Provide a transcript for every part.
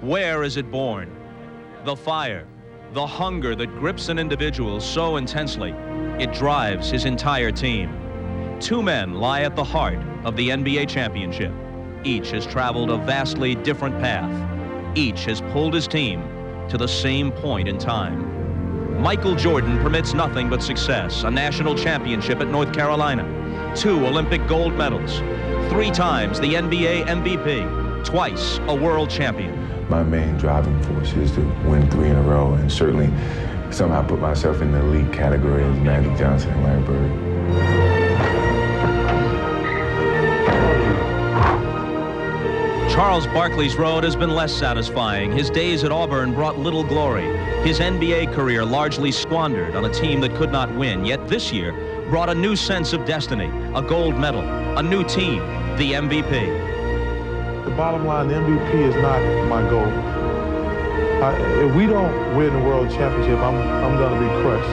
Where is it born? The fire, the hunger that grips an individual so intensely, it drives his entire team. Two men lie at the heart of the NBA championship. Each has traveled a vastly different path. Each has pulled his team to the same point in time. Michael Jordan permits nothing but success, a national championship at North Carolina, 2 Olympic gold medals, 3 times the NBA MVP, twice a world champion. My main driving force is to win 3 in a row and certainly somehow put myself in the elite category as Magic Johnson and Larry Bird. Charles Barkley's road has been less satisfying. His days at Auburn brought little glory. His NBA career largely squandered on a team that could not win. Yet this year brought a new sense of destiny, a gold medal, a new team, the MVP. The bottom line, the MVP is not my goal. If we don't win the world championship, I'm going to be crushed.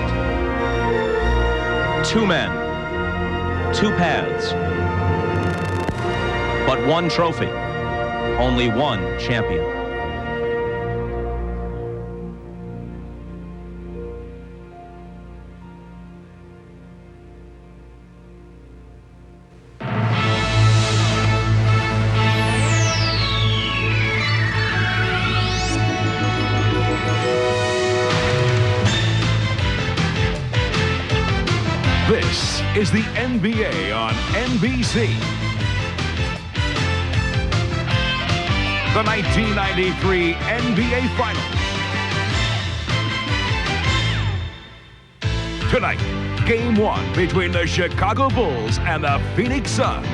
2 men, 2 paths, but 1 trophy. Only 1 champion. This is the NBA on NBC. The 1993 NBA Finals. Tonight, Game 1 between the Chicago Bulls and the Phoenix Suns.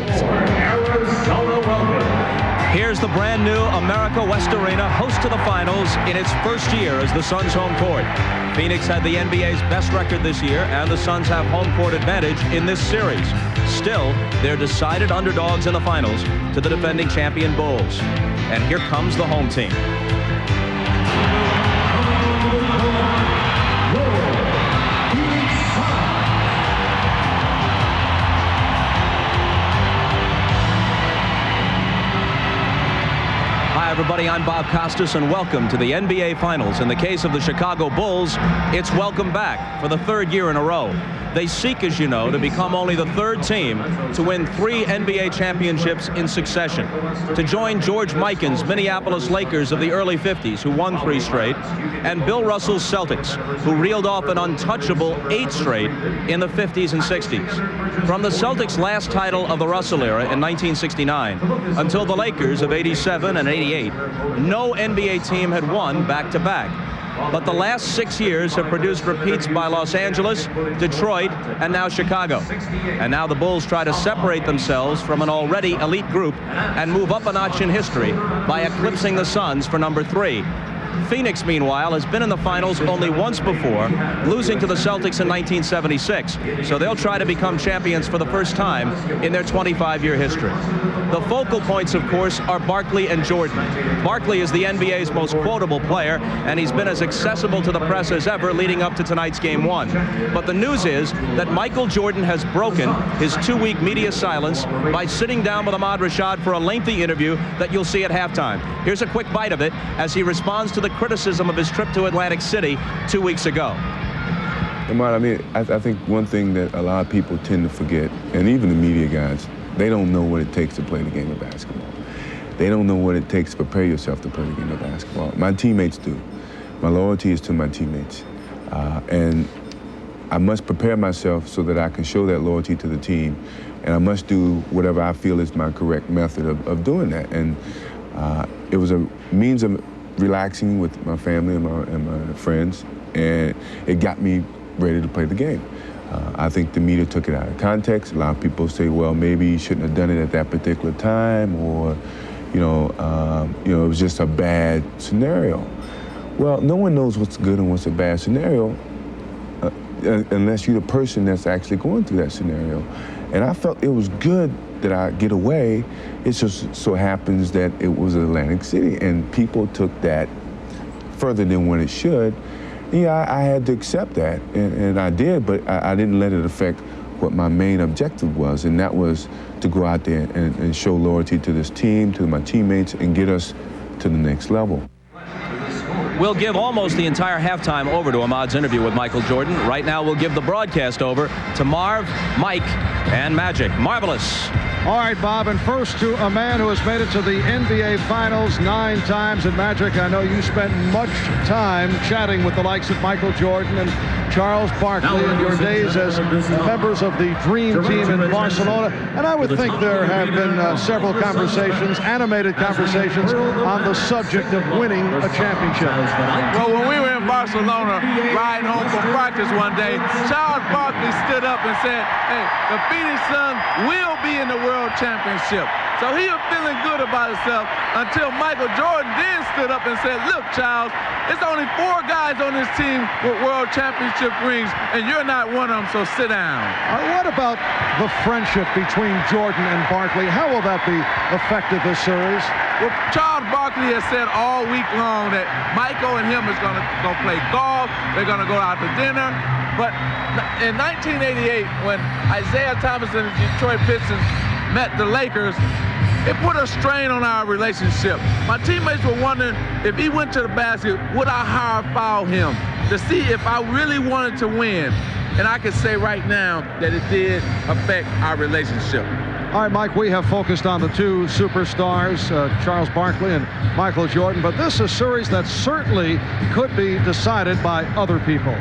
Here's the brand new America West Arena, host to the finals in its first year as the Suns' home court. Phoenix had the NBA's best record this year, and the Suns have home court advantage in this series. Still, they're decided underdogs in the finals to the defending champion Bulls. And here comes the home team. Hi, everybody. I'm Bob Costas, and welcome to the NBA Finals. In the case of the Chicago Bulls, it's welcome back for the 3rd year in a row. They seek, as you know, to become only the 3rd team to win 3 NBA championships in succession, to join George Mikan's Minneapolis Lakers of the early 50s, who won 3 straight, and Bill Russell's Celtics, who reeled off an untouchable 8 straight in the 50s and 60s. From the Celtics' last title of the Russell era in 1969 until the Lakers of 87 and 88, no NBA team had won back-to-back. But the last 6 years have produced repeats by Los Angeles, Detroit, and now Chicago. And now the Bulls try to separate themselves from an already elite group and move up a notch in history by eclipsing the Suns for number 3. Phoenix, meanwhile, has been in the finals only once before, losing to the Celtics in 1976. So they'll try to become champions for the first time in their 25-year history. The focal points, of course, are Barkley and Jordan. Barkley is the NBA's most quotable player, and he's been as accessible to the press as ever leading up to tonight's Game 1. But the news is that Michael Jordan has broken his 2-week media silence by sitting down with Ahmad Rashad for a lengthy interview that you'll see at halftime. Here's a quick bite of it as he responds to the criticism of his trip to Atlantic City 2 weeks ago. Ahmad, I mean, I think one thing that a lot of people tend to forget, and even the media guys, they don't know what it takes to play the game of basketball. They don't know what it takes to prepare yourself to play the game of basketball. My teammates do. My loyalty is to my teammates. And I must prepare myself so that I can show that loyalty to the team. And I must do whatever I feel is my correct method of doing that. And it was a means of relaxing with my family and my friends. And it got me ready to play the game. I think the media took it out of context. A lot of people say, well, maybe you shouldn't have done it at that particular time, or, it was just a bad scenario. Well, no one knows what's good and what's a bad scenario unless you're the person that's actually going through that scenario. And I felt it was good that I get away. It just so happens that it was Atlantic City, and people took that further than what it should. Yeah, I had to accept that, and I did, but I didn't let it affect what my main objective was, and that was to go out there and show loyalty to this team, to my teammates, and get us to the next level. We'll give almost the entire halftime over to Ahmad's interview with Michael Jordan. Right now, we'll give the broadcast over to Marv, Mike, and Magic. Marvelous. All right, Bob, and first to a man who has made it to the NBA Finals 9 times. And Magic, I know you spent much time chatting with the likes of Michael Jordan and Charles Barkley in your days as members of the Dream Team in Barcelona. And I would think there have been several conversations, animated conversations, on the subject of winning a championship. Well, when we were in Barcelona riding home from practice one day, Charles Barkley stood up and said, hey, the Phoenix Suns will be in the World Championship. So he was feeling good about himself until Michael Jordan then stood up and said, look, Charles, it's only 4 guys on this team with World Championship rings, and you're not one of them, so sit down. What about the friendship between Jordan and Barkley? How will that be affected this series? Well, Charles Barkley has said all week long that Michael and him is going to go play golf, they're going to go out to dinner. But in 1988, when Isaiah Thomas and the Detroit Pistons met the Lakers, it put a strain on our relationship. My teammates were wondering if he went to the basket, would I high foul him to see if I really wanted to win? And I can say right now that it did affect our relationship. All right, Mike, we have focused on the 2 superstars, Charles Barkley and Michael Jordan, but this is a series that certainly could be decided by other people.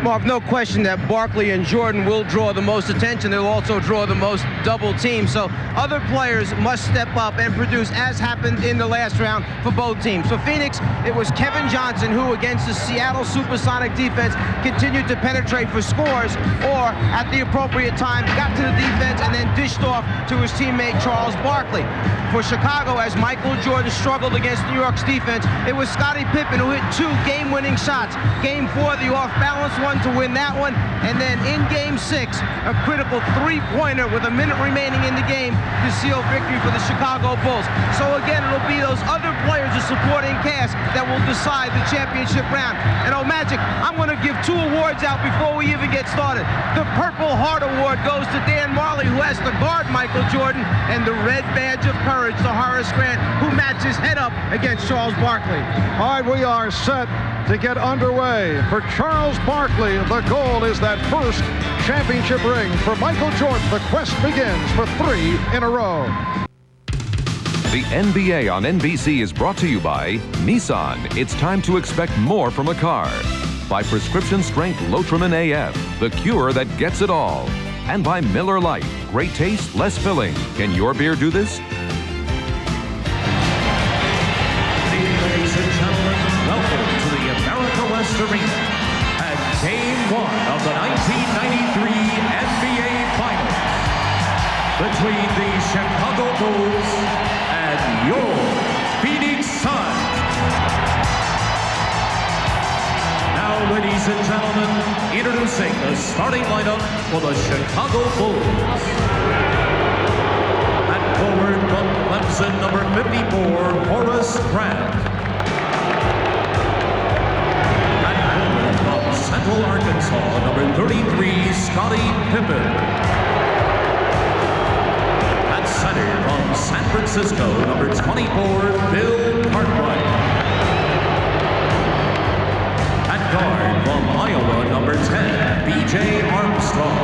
Mark, no question that Barkley and Jordan will draw the most attention. They'll also draw the most double teams. So other players must step up and produce, as happened in the last round for both teams. For Phoenix, it was Kevin Johnson who, against the Seattle Supersonic defense, continued to penetrate for scores, or at the appropriate time got to the defense and then dished off to his teammate Charles Barkley. For Chicago, as Michael Jordan struggled against New York's defense, it was Scottie Pippen who hit 2 game-winning shots. Game 4, the off-balance one to win that one, and then in Game 6, a critical 3-pointer with a minute remaining in the game to seal victory for the Chicago Bulls. So again, it'll be those other players, the supporting cast, that will decide the championship round. And oh, Magic, I'm going to give 2 awards out before we even get started. The Purple Heart Award goes to Dan Marley, who has to guard Michael Jordan, and the Red Badge of Courage to Horace Grant, who matches head up against Charles Barkley. All right, we are set to get underway. For Charles Barkley, the goal is that first championship ring. For Michael Jordan, the quest begins for 3 in a row. The NBA on NBC is brought to you by Nissan. It's time to expect more from a car. By Prescription Strength Lotrimin AF, the cure that gets it all. And by Miller Lite, great taste, less filling. Can your beer do this? Ladies and gentlemen, welcome to the America West Arena at Game 1 of the 1993 NBA Finals between the Chicago Bulls and your Phoenix Suns. Now, ladies and gentlemen, introducing the starting lineup for the Chicago Bulls. At forward from Clemson, number 54, Horace Grant. Central Arkansas, number 33, Scottie Pippen. At center from San Francisco, number 24, Bill Cartwright. At guard from Iowa, number 10, B.J. Armstrong.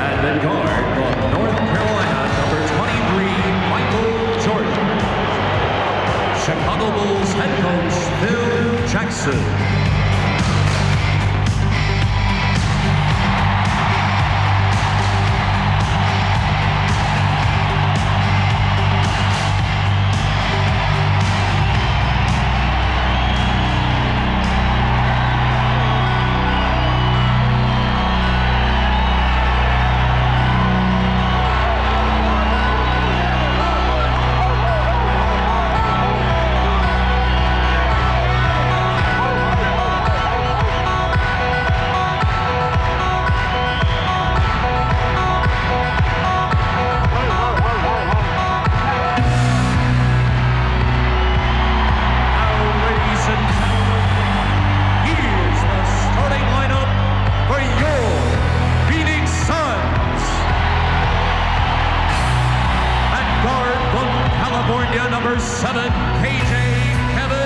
And at guard from North Carolina, number 23, Michael Jordan. Chicago Bulls head coach Phil Jackson. California, number 7, KJ Kevin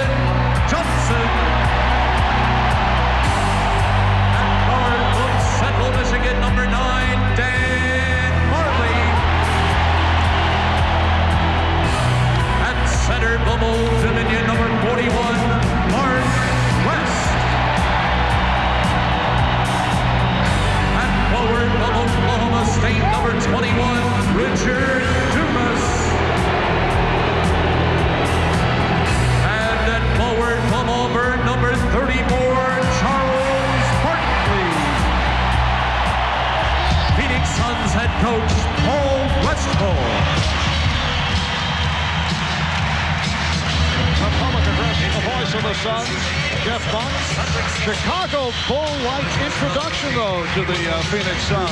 Chicago Bull-like introduction, though, to the Phoenix Suns.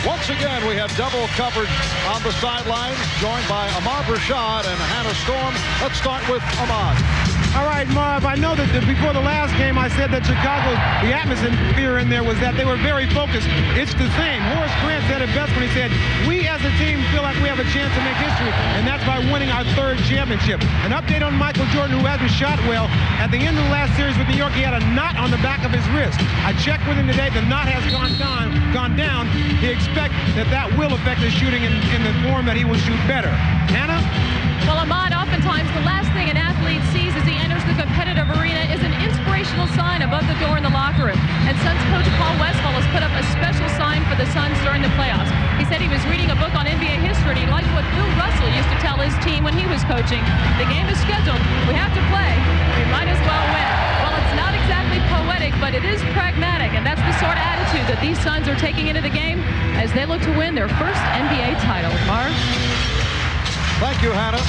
Once again, we have double coverage on the sidelines, joined by Ahmad Rashad and Hannah Storm. Let's start with Ahmad. All right, Marv, I know that before the last game I said that Chicago, the atmosphere in there was that they were very focused. It's the same. Horace Grant said it best when he said, we as a team feel like we have a chance to make history, and that's by winning our third championship. An update on Michael Jordan, who hasn't shot well. At the end of the last series with New York, he had a knot on the back of his wrist. I checked with him today. The knot has gone down. He expects that will affect his shooting in the form that he will shoot better. Hannah? Well, Ahmad, oftentimes the last thing an athlete sees as he enters the competitive arena is an inspirational sign above the door in the locker room. And Suns coach Paul Westphal has put up a special sign for the Suns during the playoffs. He said he was reading a book on NBA history, and he liked what Bill Russell used to tell his team when he was coaching. The game is scheduled. We have to play. We might as well win. Well, it's not exactly poetic, but it is pragmatic, and that's the sort of attitude that these Suns are taking into the game as they look to win their first NBA title. Marv? Thank you, Hannah.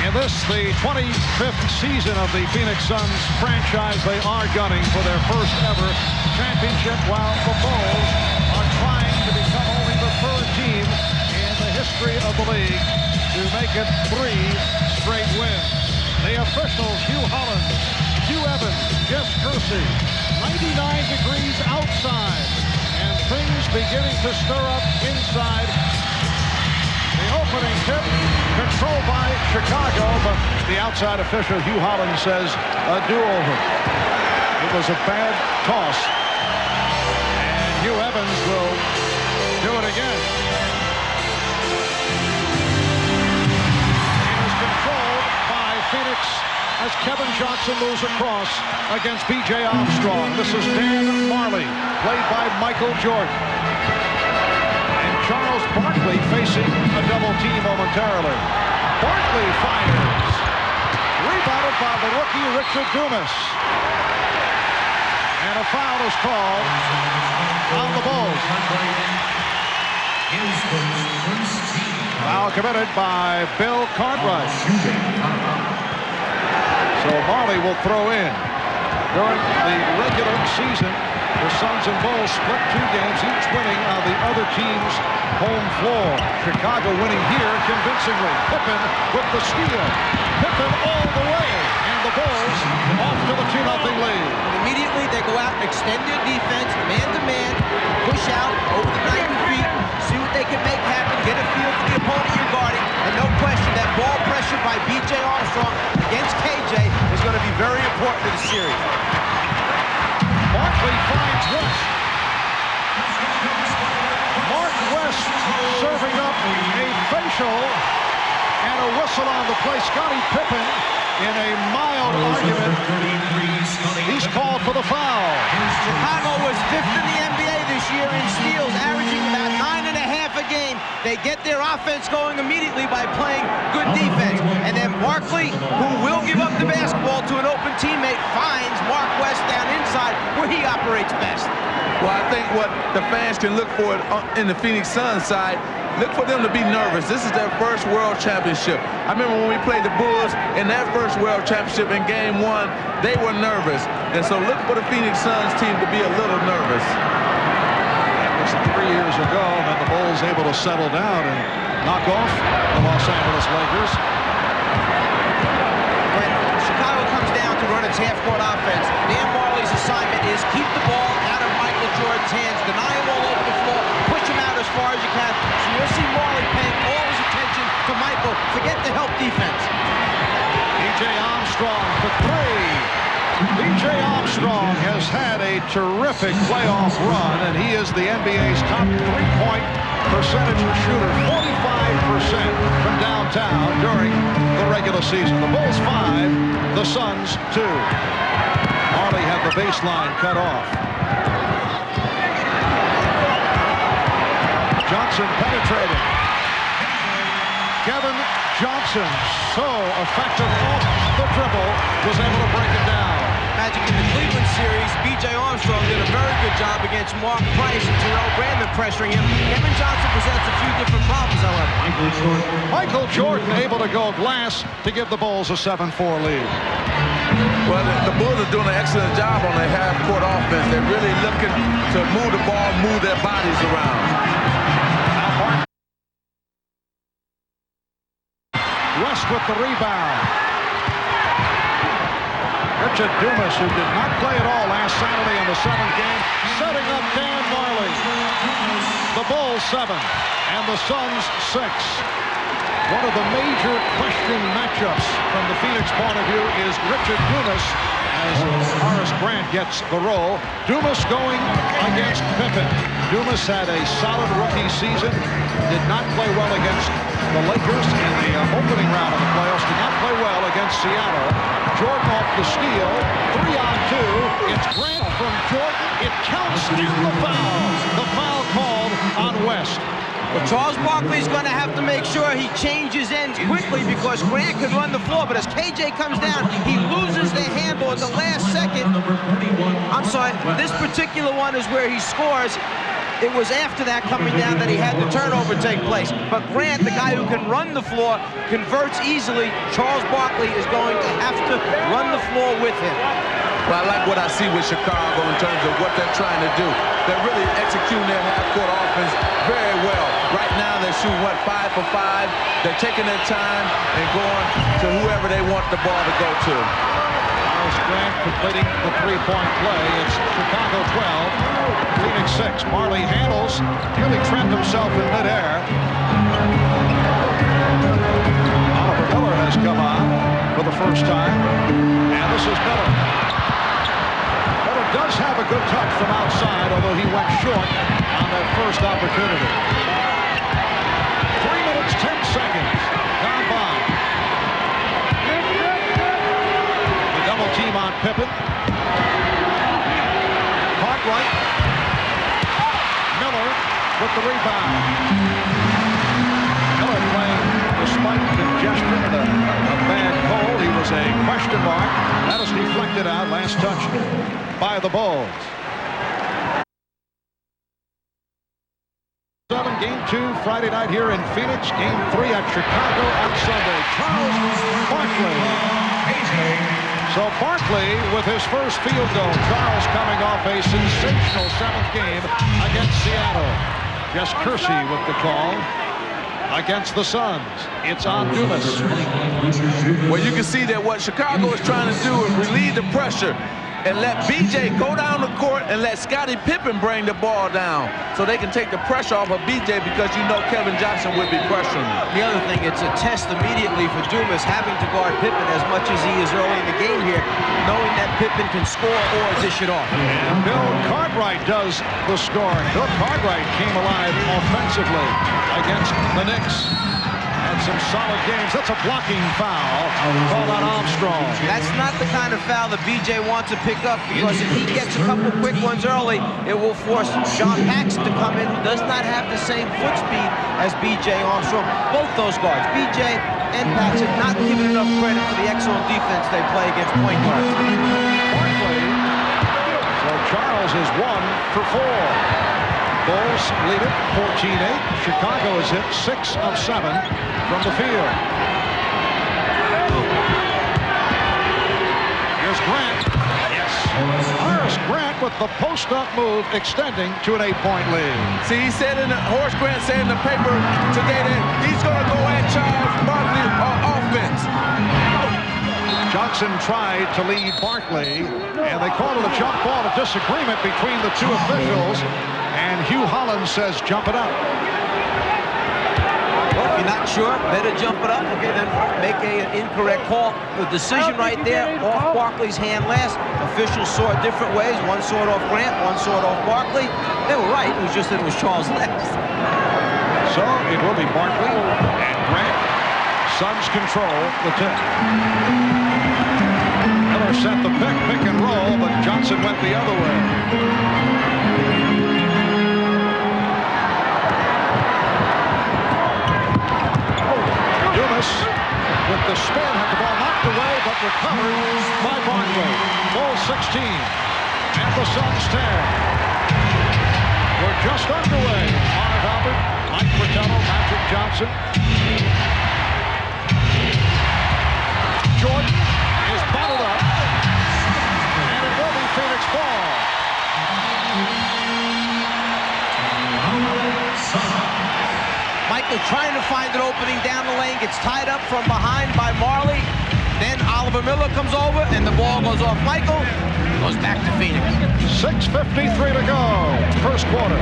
In this, the 25th season of the Phoenix Suns franchise, they are gunning for their first ever championship, while the Bulls are trying to become only the third team in the history of the league to make it 3 straight wins. The officials, Hugh Hollins, Hugh Evans, Jeff Kersey, 99 degrees outside, and things beginning to stir up inside. The opening tip controlled by Chicago, but the outside official, Hugh Hollins, says a do-over. It was a bad toss, and Hugh Evans will do it again. It is controlled by Phoenix as Kevin Johnson moves across against B.J. Armstrong. This is Dan Marley, played by Michael Jordan. Charles Barkley facing a double team momentarily. Barkley fires. Rebounded by the rookie Richard Dumas. And a foul is called on the Bulls. Foul committed by Bill Cartwright. So Marley will throw in. During the regular season, the Suns and Bulls split 2 games, each winning on the other team's home floor. Chicago winning here convincingly. Pippen with the steal. Pippen all the way. And the Bulls off to the 2-0 lead. Immediately they go out and extend their defense, man-to-man, push out over the 90 feet, see what they can make happen, get a feel for the opponent you're guarding, and no question that ball pressure by B.J. Armstrong against KJ is going to be very important to the series. Barkley finds West. Mark West serving up a facial and a whistle on the play. Scottie Pippen in a mild argument. He's called for the foul. Chicago was 5th in the NBA this year in steals, averaging about 9.5 a game. They get their offense going immediately by playing good defense. And then Barkley, who will give up the basketball to an open teammate, finds Mark West down inside where he operates best. Well, I think what the fans can look for in the Phoenix Suns side, look for them to be nervous. This is their first world championship. I remember when we played the Bulls in that first world championship in game 1, they were nervous. And so look for the Phoenix Suns team to be a little nervous. That was 3 years ago, and then the Bulls able to settle down and knock off the Los Angeles Lakers. When Chicago comes down to run its half-court offense, Dan Marley's assignment is keep the ball out of Michael Jordan's hands, deny him all over the floor, push him out as far as you can. So you'll see Marley paying all his attention to Michael. Forget the help defense. B.J. Armstrong for 3. B.J. Armstrong has had a terrific playoff run, and he is the NBA's top 3-point percentage shooter, 45% from downtown during the regular season. The Bulls 5, the Suns 2. Marley had the baseline cut off. Johnson penetrating. Kevin Johnson, so effective off the dribble, was able to break it down. Magic in the Cleveland series, B.J. Armstrong did a very good job against against Mark Price and Terrell Brandon pressuring him. Kevin Johnson presents a few different problems, however. Michael Jordan able to go glass to give the Bulls a 7-4 lead. Well, the Bulls are doing an excellent job on their half-court offense. They're really looking to move the ball, move their bodies around. West with the rebound. Richard Dumas, who did not play at all last Saturday in the 7th game, setting up Dan Marley. The Bulls 7 and the Suns 6. One of the major question matchups from the Phoenix point of view is Richard Dumas as Horace Grant gets the roll. Dumas going against Pippen. Dumas had a solid rookie season. Did not play well against the Lakers in the opening round of the playoffs. Did not play well against Seattle. Jordan off the steal. 3-on-2. It's Grant from Jordan. It counts in the foul. The foul called on West. Well, Charles Barkley's going to have to make sure he changes ends quickly because Grant could run the floor, but as KJ comes down, he loses the handle at the last second. I'm sorry, this particular one is where he scores. It was after that coming down that he had the turnover take place. But Grant, the guy who can run the floor, converts easily. Charles Barkley is going to have to run the floor with him. Well, I like what I see with Chicago in terms of what they're trying to do. They're really executing their half-court offense very well. Right now, they're shooting, 5 for 5. They're taking their time and going to whoever they want the ball to go to. Horace Grant completing the three-point play. It's Chicago 12, Phoenix 6. Marley handles, really trapped himself in midair. Oliver Miller has come on for the first time, and this is Miller. Miller does have a good touch from outside, although he went short on that first opportunity. 3 minutes, 10 seconds gone by. The double team on Pippen. Cartwright. Miller with the rebound. Miller playing despite congestion and a bad cold. He was a question mark. That is deflected out. Last touch by the Bulls. 7, Game 2, Friday night here in Phoenix. Game 3 at Chicago on Sunday. Charles Barkley. So Barkley with his first field goal. Charles coming off a sensational 7th game against Seattle. Just Kersey with the call against the Suns. It's on Dumas. Well, you can see that what Chicago is trying to do is relieve the pressure and let BJ go down the court and let Scottie Pippen bring the ball down so they can take the pressure off of BJ because you know Kevin Johnson would be pressuring him. The other thing, it's a test immediately for Dumas having to guard Pippen as much as he is early in the game here, knowing that Pippen can score or dish it off. And Bill Cartwright does the scoring. Bill Cartwright came alive offensively against the Knicks. Had some solid games. That's a blocking foul called on Armstrong. That's not the kind of foul that BJ wants to pick up because if he gets a couple quick ones early, it will force John Paxson to come in, who does not have the same foot speed as BJ Armstrong. Both those guards, BJ and Paxson, not given enough credit for the excellent defense they play against point guards. Barkley. So Charles is 1 for 4. Bulls lead it 14-8. Chicago has hit 6 of 7 from the field. Here's Grant. Yes. Horace Grant with the post-up move extending to an 8-point lead. See, he said Horace Grant said in the paper today that he's going to go at Charles Barkley offense. Johnson tried to lead Barkley, and they called it a jump ball, a disagreement between the two officials. And Hugh Holland says, jump it up. Well, if you're not sure, better jump it up. Okay, then make an incorrect call. The decision right there, off Barkley's hand last. Officials saw it different ways. One saw it off Grant, one saw it off Barkley. They were right. It was just that it was Charles last. So it will be Barkley and Grant. Suns control the tip. Miller sent the pick and roll, but Johnson went the other way. With the spin, had the ball knocked away, but recovered by Barkley. Bulls 16, and the Suns 10. We're just underway. Marv Albert, Mike Fratello, Magic Johnson. Jordan is bottled up, and it will be Phoenix ball. Michael trying to find an opening down the lane, gets tied up from behind by Marley. Then Oliver Miller comes over, and the ball goes off Michael. Goes back to Phoenix. 6:53 to go, first quarter.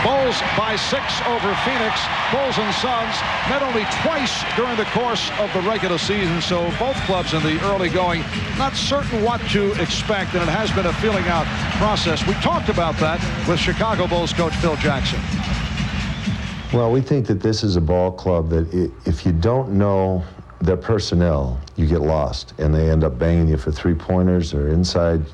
Bulls by 6 over Phoenix. Bulls and Suns met only twice during the course of the regular season, so both clubs in the early going not certain what to expect, and it has been a feeling out process. We talked about that with Chicago Bulls coach Phil Jackson. Well, we think that this is a ball club that if you don't know their personnel, you get lost, and they end up banging you for three-pointers or inside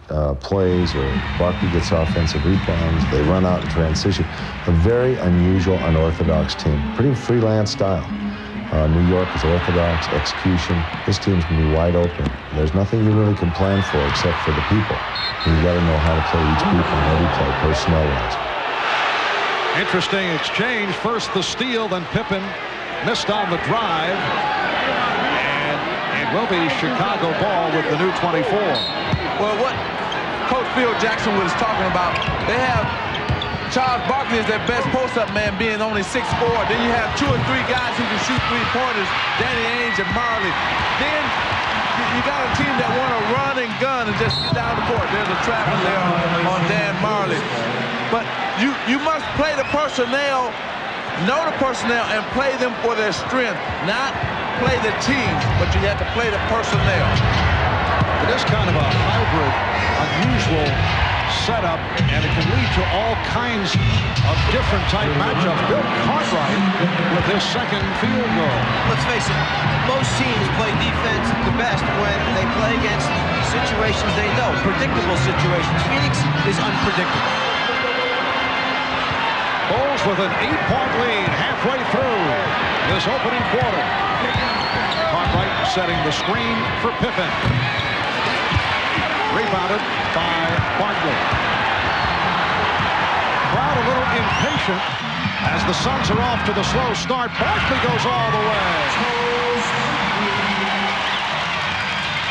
plays, or Barkley gets offensive rebounds. They run out in transition. A very unusual, unorthodox team. Pretty freelance style. New York is orthodox, execution. This team's going to be wide open. There's nothing you really can plan for except for the people. And you got to know how to play each people in every play, personnel-wise. Interesting exchange. First the steal, then Pippen missed on the drive. Will be Chicago ball with the new 24. Well, what Coach Phil Jackson was talking about, they have Charles Barkley as their best post-up man, being only 6'4". Then you have 2 or 3 guys who can shoot three-pointers, Danny Ainge and Marley. Then you got a team that want to run and gun and just get down the court. There's a trap in there on Dan Marley. But you must play the personnel, know the personnel, and play them for their strength, not play the team, but you have to play the personnel. It is kind of a hybrid, unusual setup, and it can lead to all kinds of different type matchups. Bill Cartwright with his second field goal. Let's face it, most teams play defense the best when they play against situations they know, predictable situations. Phoenix is unpredictable. Bulls with an 8-point lead halfway through this opening quarter. Cartwright setting the screen for Pippen. Rebounded by Barkley. Crowd a little impatient as the Suns are off to the slow start. Barkley goes all the way.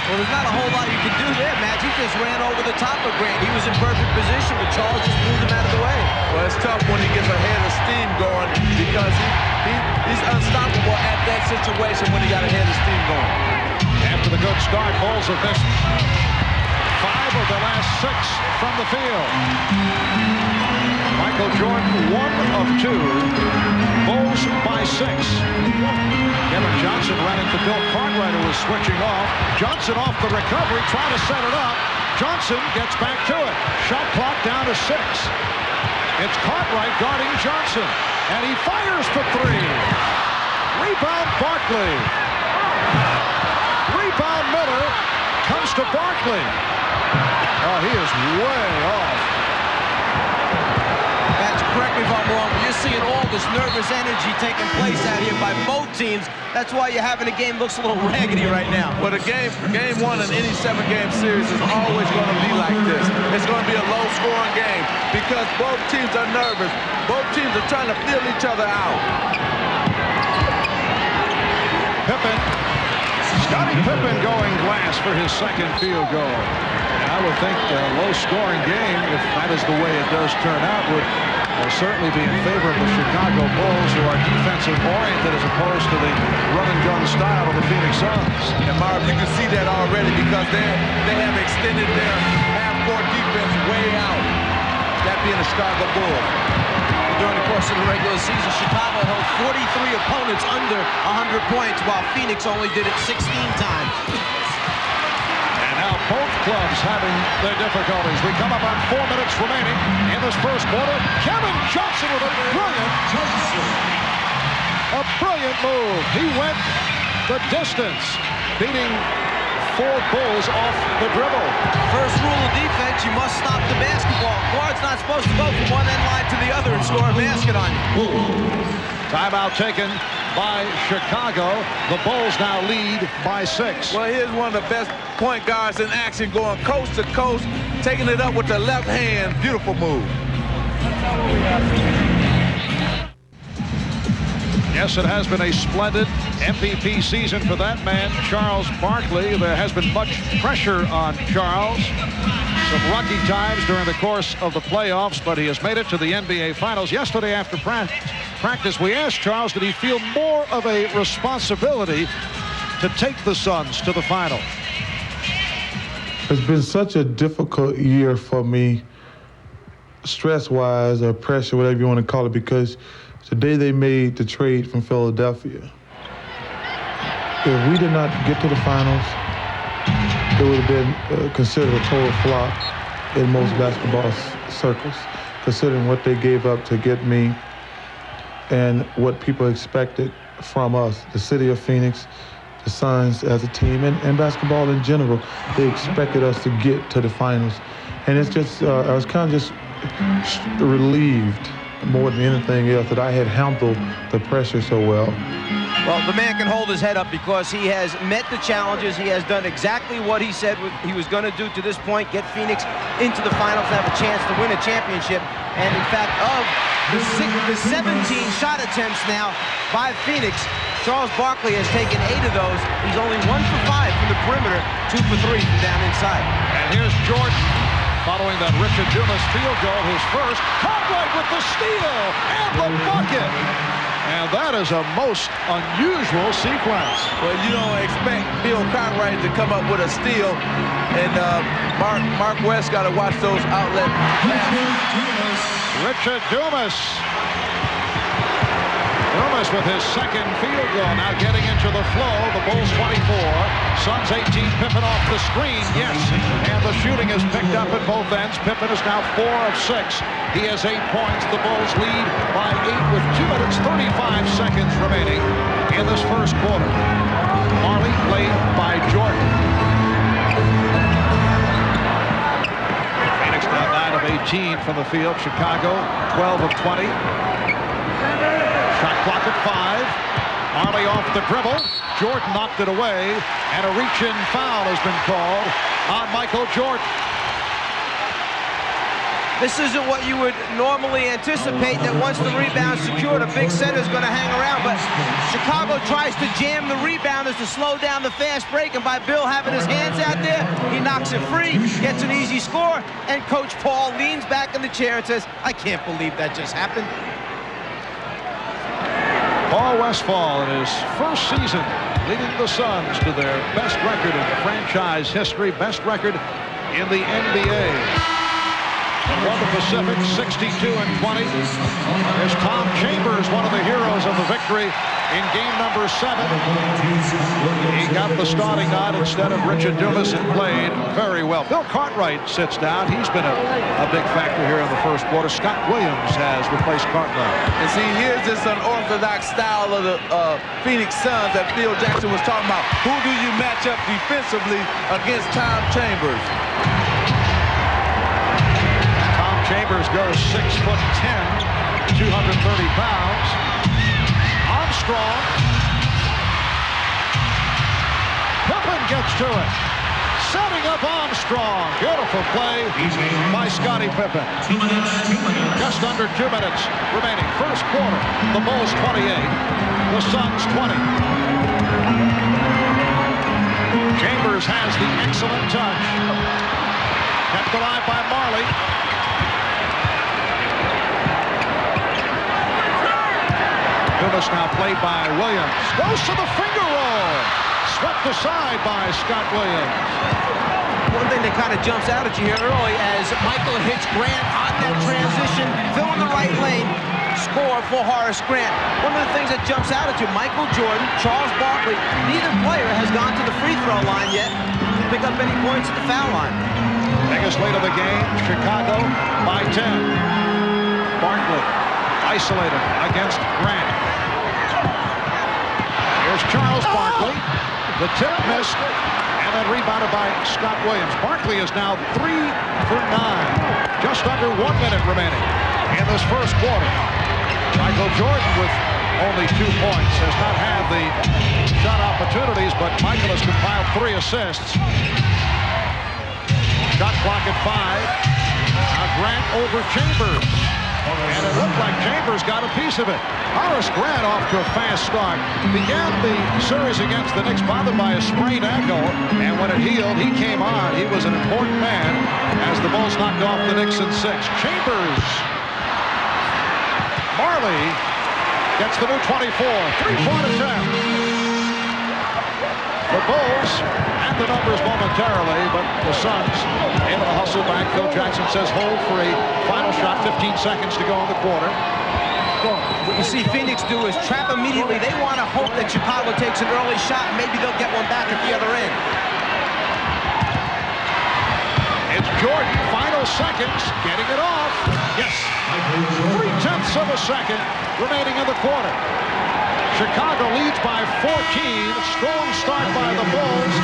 Well, there's not a whole lot you can do there, Matt. He just ran over the top of Grant. He was in perfect position, but Charles just moved him out of the way. Well, it's tough when he gets a head of steam going because he's unstoppable at that situation when he got a head of steam going. After the good start, Bulls have missed 5 of the last 6 from the field. Michael Jordan, 1 of 2. Bulls by 6. Kevin Johnson ran into Bill Cartwright, who was switching off. Johnson off the recovery, trying to set it up. Johnson gets back to it. Shot clock down to 6. It's Cartwright guarding Johnson, and he fires for 3. Rebound Barkley. Rebound Miller comes to Barkley. Oh, he is way off. Correct me if I'm wrong, but you're seeing all this nervous energy taking place out here by both teams. That's why you're having a game looks a little raggedy right now. But game 1 in any 7-game series is always going to be like this. It's going to be a low-scoring game because both teams are nervous. Both teams are trying to feel each other out. Pippen. Scottie Pippen going glass for his second field goal. And I would think a low-scoring game, if that is the way it does turn out, would certainly be in favor of the Chicago Bulls, who are defensive-oriented as opposed to the run-and-gun style of the Phoenix Suns. And Marv, you can see that already because they have extended their half-court defense way out, that being the Chicago Bulls. During the course of the regular season, Chicago held 43 opponents under 100 points, while Phoenix only did it 16 times. Now both clubs having their difficulties. We come up on 4 minutes remaining in this first quarter. Kevin Johnson with a brilliant move. He went the distance, beating 4 Bulls off the dribble. First rule of defense, you must stop the basketball. Guard's not supposed to go from one end line to the other and score a basket on you. Timeout taken by Chicago. The Bulls now lead by 6. Well, here's one of the best point guards in action, going coast to coast, taking it up with the left hand. Beautiful move. Yes, it has been a splendid MVP season for that man, Charles Barkley. There has been much pressure on Charles. Some rocky times during the course of the playoffs, but he has made it to the NBA Finals. Yesterday after practice, we asked Charles, did he feel more of a responsibility to take the Suns to the final? It's been such a difficult year for me, stress-wise or pressure, whatever you want to call it, because the day they made the trade from Philadelphia, if we did not get to the finals, it would have been considered a total flop in most basketball circles, considering what they gave up to get me and what people expected from us, the city of Phoenix, the Suns as a team, and basketball in general. They expected us to get to the finals. And it's just, I was kind of just relieved more than anything else that I had handled the pressure so well. Well, the man can hold his head up because he has met the challenges. He has done exactly what he said he was going to do to this point, get Phoenix into the finals and have a chance to win a championship. And in fact, of the 17 shot attempts now by Phoenix, Charles Barkley has taken 8 of those. He's only 1 for 5 from the perimeter, 2 for 3 from down inside. And here's Jordan following that Richard Dumas field goal, his first. Cartwright with the steal and the bucket. And that is a most unusual sequence. Well, you don't expect Bill Cartwright to come up with a steal, and Mark West got to watch those outlet passes. Richard Dumas. Dumas with his second field goal, now getting into the flow. The Bulls 24, Suns 18. Pippen off the screen, yes. And the shooting is picked up at both ends. Pippen is now 4 of 6. He has 8 points. The Bulls lead by 8 with 2 minutes 35 seconds remaining in this first quarter. Marley played by Jordan. Phoenix now 9 of 18 from the field. Chicago 12 of 20. Shot clock at 5. Marley off the dribble. Jordan knocked it away, and a reach-in foul has been called on Michael Jordan. This isn't what you would normally anticipate, that once the rebound's secured, a big center's going to hang around. But Chicago tries to jam the rebounders to slow down the fast break, and by Bill having his hands out there, he knocks it free, gets an easy score, and Coach Paul leans back in the chair and says, I can't believe that just happened. Paul Westphal in his first season leading the Suns to their best record in franchise history, best record in the NBA. Won the Pacific 62-20. There's Tom Chambers, one of the heroes of the victory in game number 7. He got the starting nod instead of Richard Dumas and played very well. Bill Cartwright sits down. He's been a big factor here in the first quarter. Scott Williams has replaced Cartwright. And see, here's this unorthodox style of the Phoenix Suns that Phil Jackson was talking about. Who do you match up defensively against Tom Chambers? Chambers goes 6'10", 230 pounds. Armstrong. Pippen gets to it. Setting up Armstrong. Beautiful play by Scottie Pippen. Just under 2 minutes remaining. First quarter. The Bulls 28. The Suns 20. Chambers has the excellent touch. Kept alive by Marley. Dumas now played by Williams. Goes to the finger roll. Swept aside by Scott Williams. One thing that kind of jumps out at you here early as Michael hits Grant on that transition, filling the right lane, score for Horace Grant. One of the things that jumps out at you, Michael Jordan, Charles Barkley, neither player has gone to the free throw line yet to pick up any points at the foul line. Biggest lead of the game, Chicago by 10. Barkley isolated against Grant. Here's Charles Barkley. The tip missed, and then rebounded by Scott Williams. Barkley is now 3 for 9. Just under 1 minute remaining in this first quarter. Michael Jordan with only 2 points. Has not had the shot opportunities, but Michael has compiled 3 assists. Shot clock at 5. Now Grant over Chambers. And it looked like Chambers got a piece of it. Horace Grant off to a fast start. Began the series against the Knicks bothered by a sprained ankle, and when it healed, he came on. He was an important man as the Bulls knocked off the Knicks in 6. Chambers. Marley gets the new 24. 3-point attempt. The Bulls had the numbers momentarily, but the Suns able to hustle back. Phil Jackson says hold for a final shot. 15 seconds to go in the quarter. What you see Phoenix do is trap immediately. They want to hope that Chicago takes an early shot, and maybe they'll get one back at the other end. It's Jordan, final seconds, getting it off. Yes, 0.3 of a second remaining in the quarter. Chicago leads by 14. Strong start by the Bulls.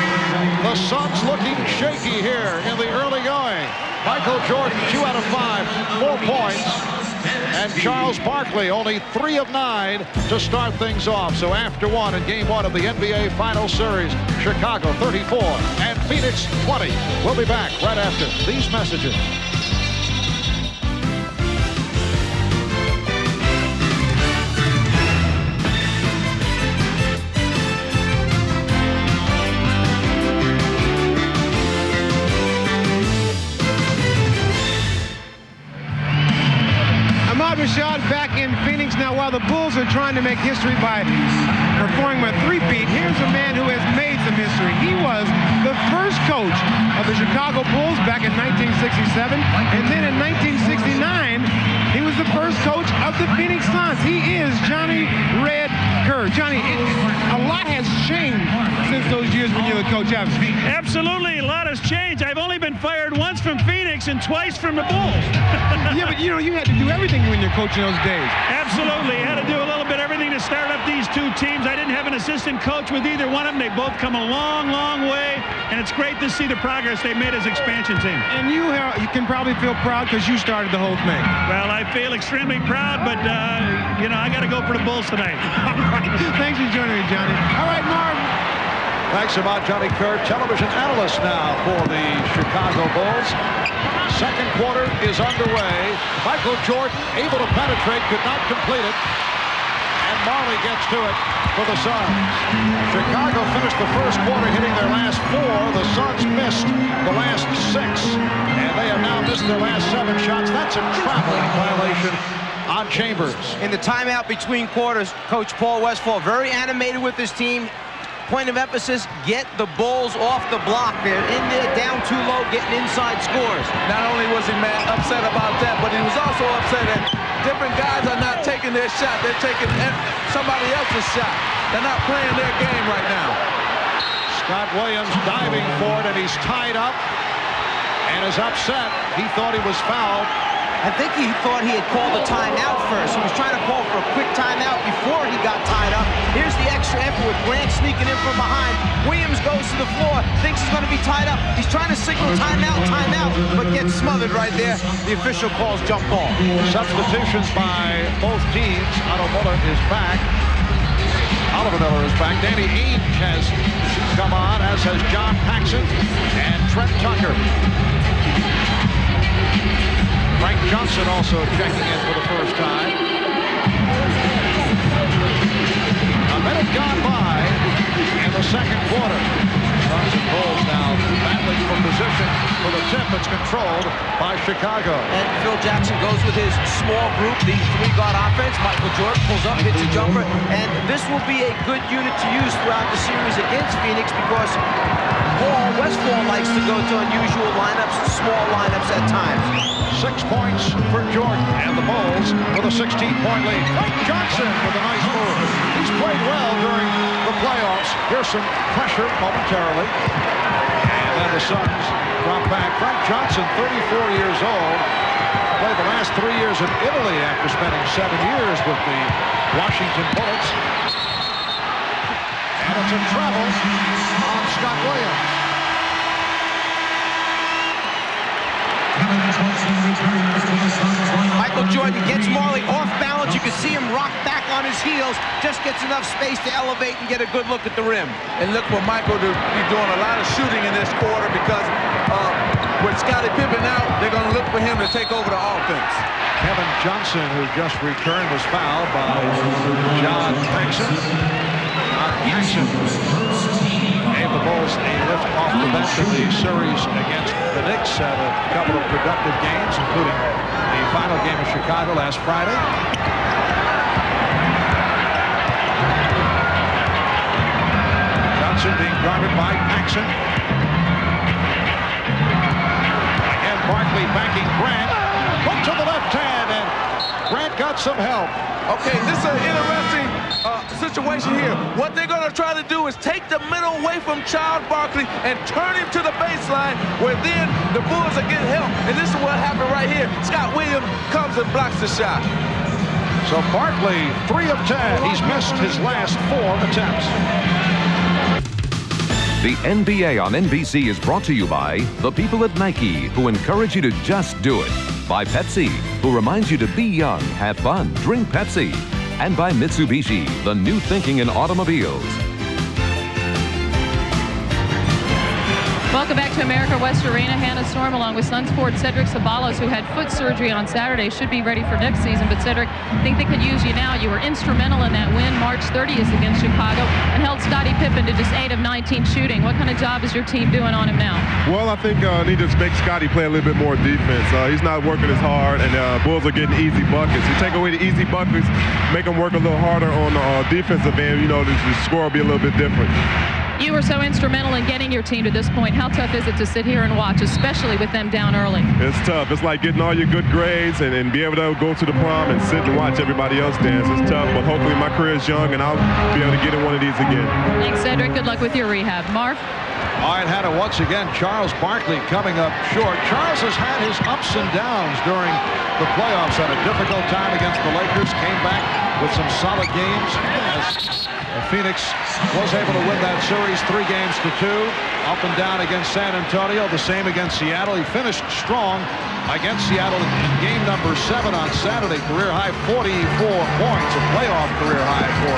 The Suns looking shaky here in the early going. Michael Jordan, 2 out of 5, 4 points. And Charles Barkley, only 3 of 9 to start things off. So after 1 in Game 1 of the NBA Finals Series, Chicago 34 and Phoenix 20. We'll be back right after these messages. Rashad back in Phoenix now. While the Bulls are trying to make history by performing a three-peat, here's a man who has made some history. He was the first coach of the Chicago Bulls back in 1967, and then in 1969 he was the first coach of the Phoenix Suns. He is Johnny Red Kerr. Johnny, a lot has changed since those years when you were the coach, haven't you? Absolutely, a lot has changed. I've only been fired once from Phoenix and twice from the Bulls. Yeah, but you know, you had to do everything when you're coaching those days. Absolutely, had to do a little bit everything to start up these 2 teams. I didn't have an assistant coach with either one of them. They both come a long, long way, and it's great to see the progress they made as expansion team. And you can probably feel proud because you started the whole thing. Well, I feel extremely proud, but you know, I got to go for the Bulls tonight. Thanks for joining me, Johnny. All right, Marv. Thanks a lot, Johnny Kerr, television analyst now for the Chicago Bulls. Second quarter is underway. Michael Jordan able to penetrate, could not complete it. And Marley gets to it for the Suns. Chicago finished the first quarter hitting their last 4. The Suns missed the last 6. And they have now missed their last 7 shots. That's a traveling violation on Chambers. In the timeout between quarters, Coach Paul Westphal very animated with his team. Point of emphasis, get the Bulls off the block. They're in there, down too low, getting inside scores. Not only was he upset about that, but he was also upset that different guys are not taking their shot. They're taking somebody else's shot. They're not playing their game right now. Scott Williams diving for it, and he's tied up and is upset. He thought he was fouled. I think he thought he had called a timeout first. He was trying to call for a quick timeout before he got tied up. Here's the extra effort with Grant sneaking in from behind. Williams goes to the floor, thinks he's going to be tied up. He's trying to signal timeout, but gets smothered right there. The official calls jump ball. Substitutions by both teams. Otto Miller is back. Oliver Miller is back. Danny Ainge has come on, as has John Paxson and Trent Tucker. Frank Johnson also checking in for the first time. A minute gone by in the second quarter. Suns and Bulls now battling for position for the tip. It's controlled by Chicago. And Phil Jackson goes with his small group, the 3-guard offense. Michael Jordan pulls up, hits a jumper. And this will be a good unit to use throughout the series against Phoenix because Paul Westphal likes to go to unusual lineups, small lineups at times. 6 points for Jordan and the Bulls with a 16-point lead. Frank Johnson with a nice move. He's played well during the playoffs. Here's some pressure momentarily. And then the Suns drop back. Frank Johnson, 34 years old, played the last 3 years in Italy after spending 7 years with the Washington Bullets. And it's a travel on Scott Williams. Michael Jordan gets Marley off balance. You can see him rock back on his heels, just gets enough space to elevate and get a good look at the rim. And look for Michael to be doing a lot of shooting in this quarter because with Scottie Pippen out, they're going to look for him to take over the offense. Kevin Johnson, who just returned, was fouled by John Paxson. John Paxson gave the Bulls a lift off the bench in the series against the Knicks. Had a couple of productive games, including the final game of Chicago last Friday. Johnson being guarded by Paxson. Again, Barkley backing Grant. Hook to the left hand, and Grant got some help. Okay, this is an interesting situation here. What they're going to try to do is take the middle away from Charles Barkley and turn him to the baseline, where then the Bulls are getting help. And this is what happened right here. Scott Williams comes and blocks the shot. So Barkley, 3 of 10. He's missed his last 4 attempts. The NBA on NBC is brought to you by the people at Nike, who encourage you to just do it. By Pepsi, who reminds you to be young, have fun, drink Pepsi. And by Mitsubishi, the new thinking in automobiles. Welcome back to America West Arena. Hannah Storm, along with Suns forward Cedric Ceballos, who had foot surgery on Saturday, should be ready for next season. But Cedric, I think they could use you now. You were instrumental in that win March 30th against Chicago and held Scottie Pippen to just 8 of 19 shooting. What kind of job is your team doing on him now? Well, I think need to make Scottie play a little bit more defense. He's not working as hard, and Bulls are getting easy buckets. You take away the easy buckets, make them work a little harder on the defensive end, the score will be a little bit different. You were so instrumental in getting your team to this point. How tough is it to sit here and watch, especially with them down early? It's tough. It's like getting all your good grades and be able to go to the prom and sit and watch everybody else dance. It's tough, but hopefully my career is young and I'll be able to get in one of these again. Thanks, Cedric. Good luck with your rehab. Marv? All right, Hannah, once again, Charles Barkley coming up short. Charles has had his ups and downs during the playoffs. Had a difficult time against the Lakers. Came back with some solid games as Phoenix was able to win that series 3 games to 2. Up and down against San Antonio. The same against Seattle. He finished strong against Seattle in game number 7 on Saturday. Career high 44 points. A playoff career high for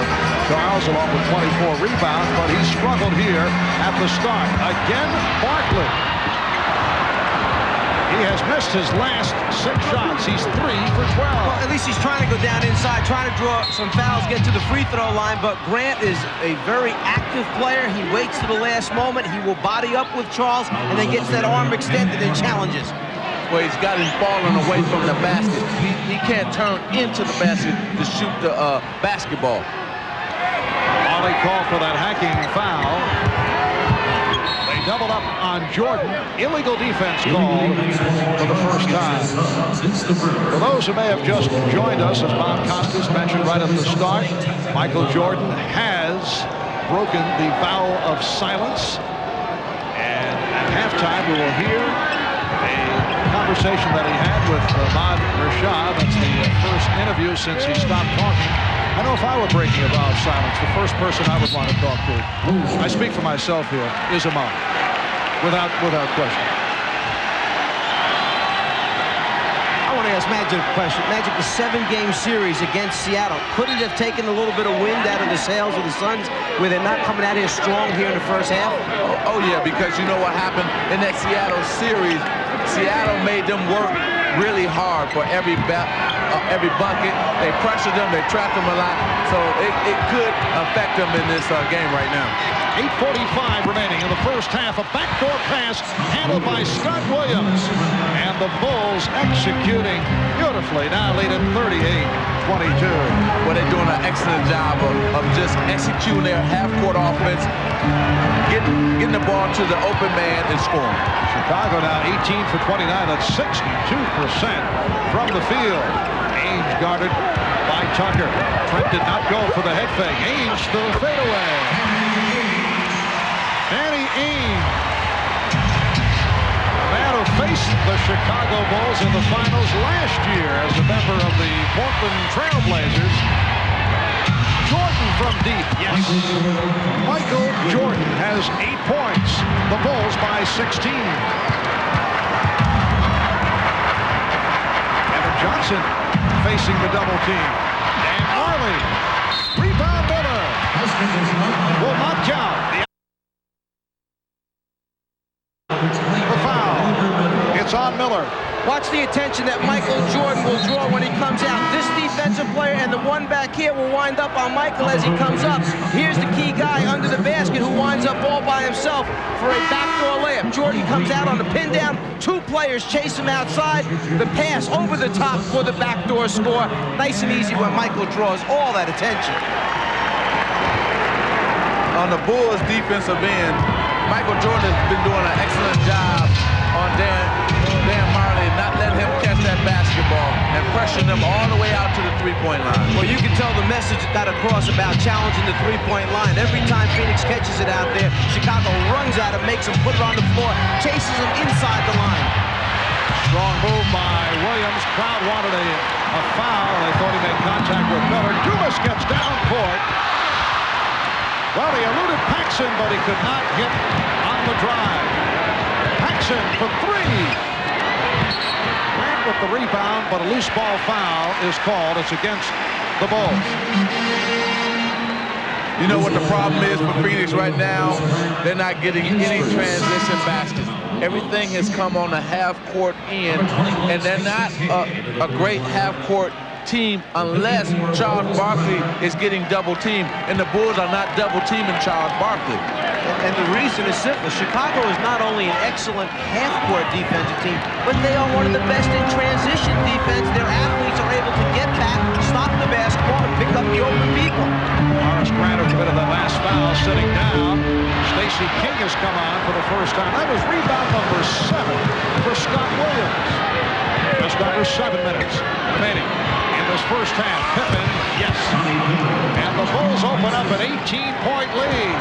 Charles, along with 24 rebounds. But he struggled here at the start. Again, Barkley. He has missed his last 6 shots. He's 3 for 12. Well, at least he's trying to go down inside, trying to draw some fouls, get to the free throw line. But Grant is a very active player. He waits to the last moment. He will body up with Charles and then gets that arm extended and challenges. Well, he's got him falling away from the basket. He can't turn into the basket to shoot the basketball. Ollie called for that hacking foul. Doubled up on Jordan. Illegal defense called for the first time. For those who may have just joined us, as Bob Costas mentioned right at the start, Michael Jordan has broken the vow of silence. And at halftime, we will hear a conversation that he had with Ahmad Rashad. That's the first interview since he stopped talking. I know if I were breaking a vow of silence, the first person I would want to talk to, I speak for myself here, is Ahmad, without question. I want to ask Magic a question. Magic, the 7-game series against Seattle, couldn't it have taken a little bit of wind out of the sails of the Suns, where they're not coming out here strong here in the first half? Oh yeah, because you know what happened in that Seattle series? Seattle made them work really hard for every bucket. They pressured them, they trapped them a lot, so it could affect them in this game right now. 8:45 remaining in the first half. A backdoor pass handled by Scott Williams. And the Bulls executing beautifully, now leading 38-22. Well, they're doing an excellent job of just executing their half-court offense, getting the ball to the open man and scoring. Chicago now 18 for 29. That's 62% from the field. Ainge guarded by Tucker. Trent did not go for the head fake. Ainge to the fadeaway. Danny Ainge, the man who faced the Chicago Bulls in the finals last year as a member of the Portland Trailblazers. Jordan from deep, yes. Michael Jordan has 8 points. The Bulls by 16. Kevin Johnson facing the double team. Barkley. Rebound Miller. Will not count. The foul. It's on Miller. Watch the attention that Michael Jordan will draw when he comes out. This defensive player and the one back here will wind up on Michael as he comes up. Here's the key guy under the basket who winds up all by himself for a backdoor layup. Jordan comes out on the pin down. Two players chase him outside. The pass over the top for the backdoor score. Nice and easy when Michael draws all that attention. On the Bulls defensive end, Michael Jordan has been doing an excellent job on Dan Marley, not letting him catch that basketball and pressuring them all the way out to the three-point line. Well, you can tell the message got across about challenging the three-point line. Every time Phoenix catches it out there, Chicago runs at him, makes him put it on the floor, chases him inside the line. Strong move by Williams. Crowd wanted a foul. They thought he made contact with Miller. Dumas gets down court. Well, he eluded Paxson, but he could not hit on the drive. Paxson for three. Grant with the rebound, but a loose ball foul is called. It's against the Bulls. You know what the problem is for Phoenix right now? They're not getting any transition baskets. Everything has come on the half-court end, and they're not a great half-court team unless Charles Barkley is getting double-teamed, and the Bulls are not double-teaming Charles Barkley. And the reason is simple. Chicago is not only an excellent half-court defensive team, but they are one of the best in transition defense. Their athletes are able to get back, stop the basketball, and pick up the open people. Horace Grant committed that last foul, sitting down. Stacey King has come on for the first time. That was rebound number 7 for Scott Williams. Just under 7 minutes remaining in this first half. Pippen, yes. And the Bulls open up an 18-point lead.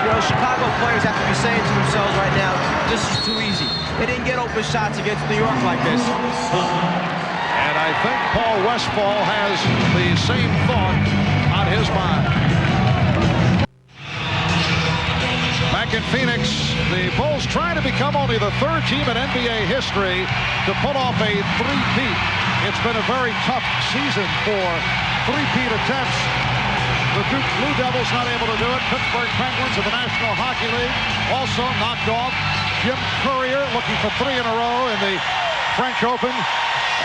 You know, Chicago players have to be saying to themselves right now, this is too easy. They didn't get open shots against New York like this. And I think Paul Westphal has the same thought on his mind. Back in Phoenix, the Bulls try to become only the 3rd team in NBA history to pull off a three-peat. It's been a very tough season for three-peat attempts. The Duke Blue Devils not able to do it. Pittsburgh Penguins of the National Hockey League also knocked off. Jim Courier looking for 3 in a row in the French Open.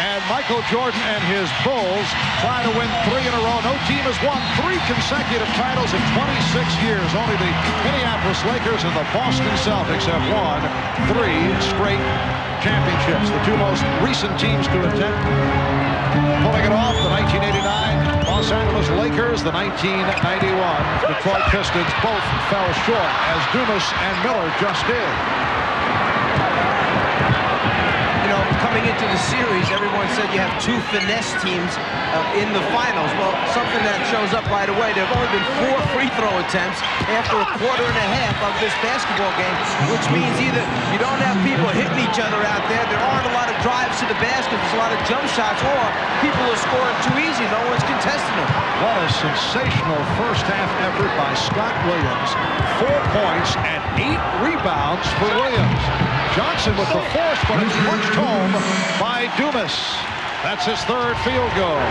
And Michael Jordan and his Bulls try to win 3 in a row. No team has won 3 consecutive titles in 26 years. Only the Minneapolis Lakers and the Boston Celtics have won 3 straight championships. The 2 most recent teams to attempt pulling it off, the 1989 Los Angeles Lakers, the 1991 Detroit Pistons, both fell short, as Dumas and Miller just did. You know, coming into the series, everyone said you have 2 finesse teams in the finals. Well, something that shows up right away, there have only been 4 free throw attempts after a quarter and a half of this basketball game, which means either you don't have people hitting each other out there, there aren't a lot of drives to the basket, there's a lot of jump shots, or people are scoring too easy, no one's contesting them. What a sensational first half effort by Scott Williams. 4 points and 8 rebounds for Williams. Johnson with the force, but it's punched home by Dumas. That's his 3rd field goal.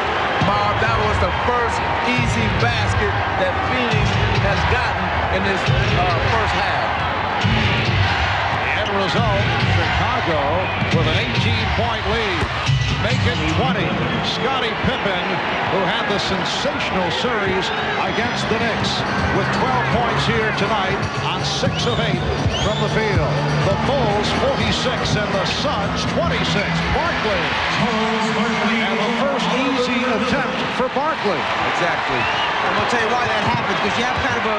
Marv, that was the first easy basket that Phoenix has gotten in this first half. The end result, Chicago with an 18-point lead. Make it 20. Scottie Pippen, who had the sensational series against the Knicks, with 12 points here tonight on 6 of 8 from the field. The Bulls 46 and the Suns 26. Barkley. And the first easy attempt for Barkley. Exactly. I'm going to tell you why that happened, because you have kind of a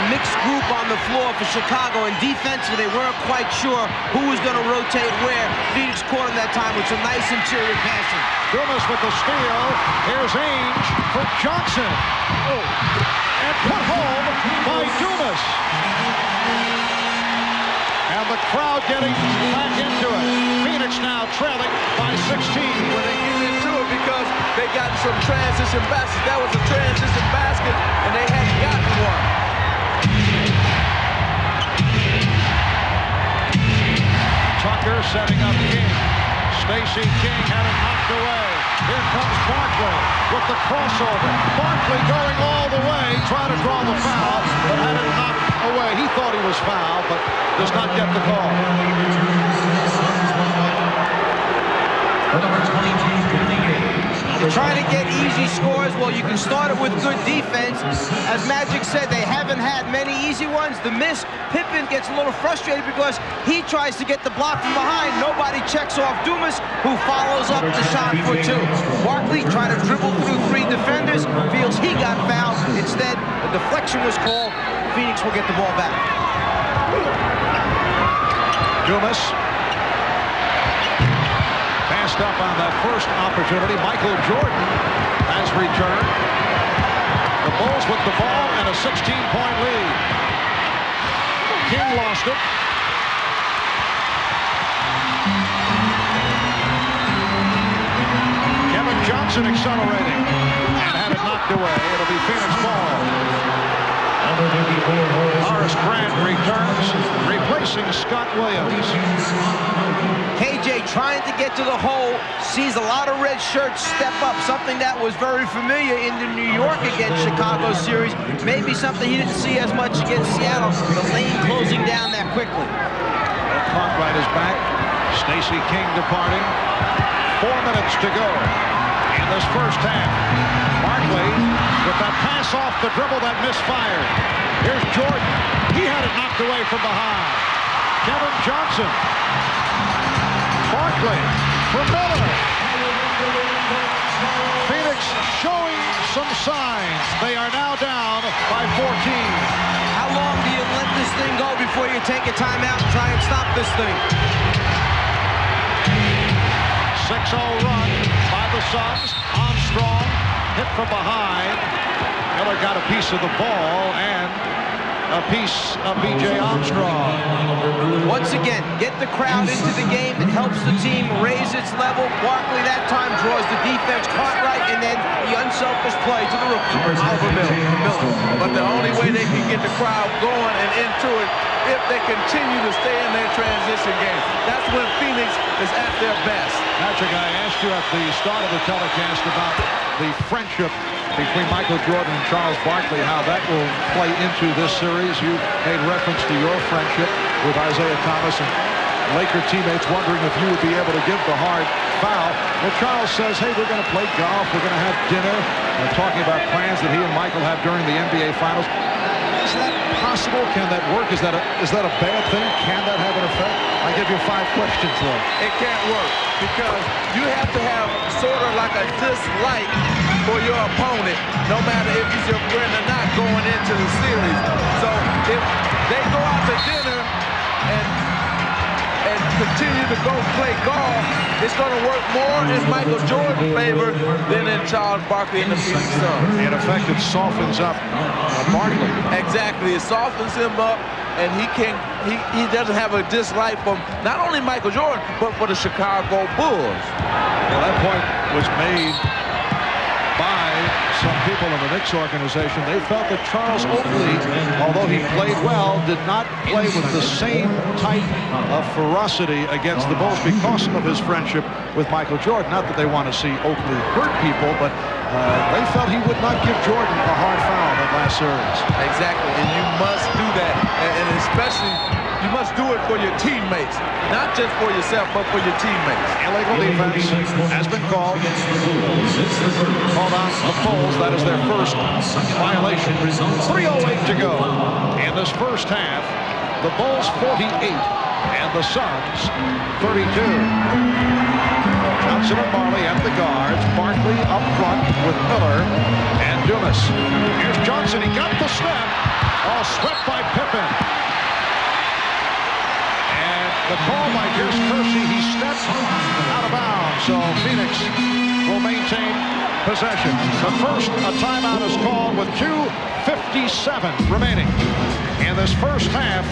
mixed group on the floor for Chicago, and defensively they weren't quite sure who was going to rotate where. Phoenix caught him that time with some nice interior passing. Dumas with the steal. Here's Ainge for Johnson. Oh. And put home by Dumas. And the crowd getting back into it. Phoenix now trailing by 16. When they get into it because they got some transition baskets. That was a transition basket, and they hadn't gotten one. Tucker setting up King. Stacey King had it knocked away. Here comes Barkley with the crossover. Barkley going all the way, trying to draw the foul, but had it knocked away. He thought he was fouled, but does not get the call. You're trying to get easy scores. Well, you can start it with good defense. As Magic said, they haven't had many easy ones. The miss, Pippen gets a little frustrated because he tries to get the block from behind. Nobody checks off Dumas, who follows up the shot for two. Barkley trying to dribble through three defenders, feels he got fouled. Instead, a deflection was called. Phoenix will get the ball back. Dumas passed up on that first opportunity. Michael Jordan has returned. The Bulls with the ball and a 16-point lead. King lost it. Kevin Johnson accelerating and had it knocked away. It'll be Phoenix ball. Horace Grant returns, replacing Scott Williams. KJ trying to get to the hole, sees a lot of red shirts step up, something that was very familiar in the New York against Chicago series, maybe something he didn't see as much against Seattle, the lane closing down that quickly. Cartwright is back, Stacey King departing, 4 minutes to go in this first half. Barkley with that pass off the dribble that misfired. Here's Jordan, he had it knocked away from behind. Kevin Johnson. Barkley for Miller. Phoenix showing some signs. They are now down by 14. How long do you let this thing go before you take a timeout and try and stop this thing? 6-0 run by the Suns. Armstrong hit from behind. Miller got a piece of the ball and a piece of B.J. Armstrong. Once again, get the crowd into the game. It helps the team raise its level. Barkley that time draws the defense. Cartwright, and then the unselfish play to the rookie, Oliver Miller. But the only way they can get the crowd going and into it if they continue to stay in their transition game. That's when Phoenix is at their best. Patrick, I asked you at the start of the telecast about the friendship between Michael Jordan and Charles Barkley, how that will play into this series. You made reference to your friendship with Isaiah Thomas and Laker teammates wondering if you would be able to give the hard foul. Well, Charles says, hey, we're going to play golf, we're going to have dinner, talking about plans that he and Michael have during the NBA Finals. Is that possible? Can that work? Is that a bad thing? Can that have an effect? I give you 5 questions, though. It can't work because you have to have sort of like a dislike for your opponent, no matter if he's your friend or not, going into the series. So if they go out to dinner and continue to go play golf, it's going to work more in Michael Jordan's favor than in Charles Barkley and the Phoenix Suns. In effect, it softens up Barkley. Exactly, it softens him up, and he doesn't have a dislike for not only Michael Jordan, but for the Chicago Bulls. Well, that point was made by some people in the Knicks organization. They felt that Charles Oakley, although he played well, did not play with the same type of ferocity against the Bulls because of his friendship with Michael Jordan. Not that they want to see Oakley hurt people, but they felt he would not give Jordan a hard foul that last series. Exactly, and you must do that, and especially you must do it for your teammates, not just for yourself, but for your teammates. Illegal defense has been called. Called on the Bulls. That is their first violation. 3:08 to go in this first half. The Bulls 48 and the Suns 32. Johnson and Marley at the guards. Barkley up front with Miller and Dumas. Here's Johnson. He got the step. Oh, swept by Pippen. The call by Pierce Kersey, he steps out of bounds, so Phoenix will maintain possession. But first, a timeout is called with 2:57 remaining in this first half.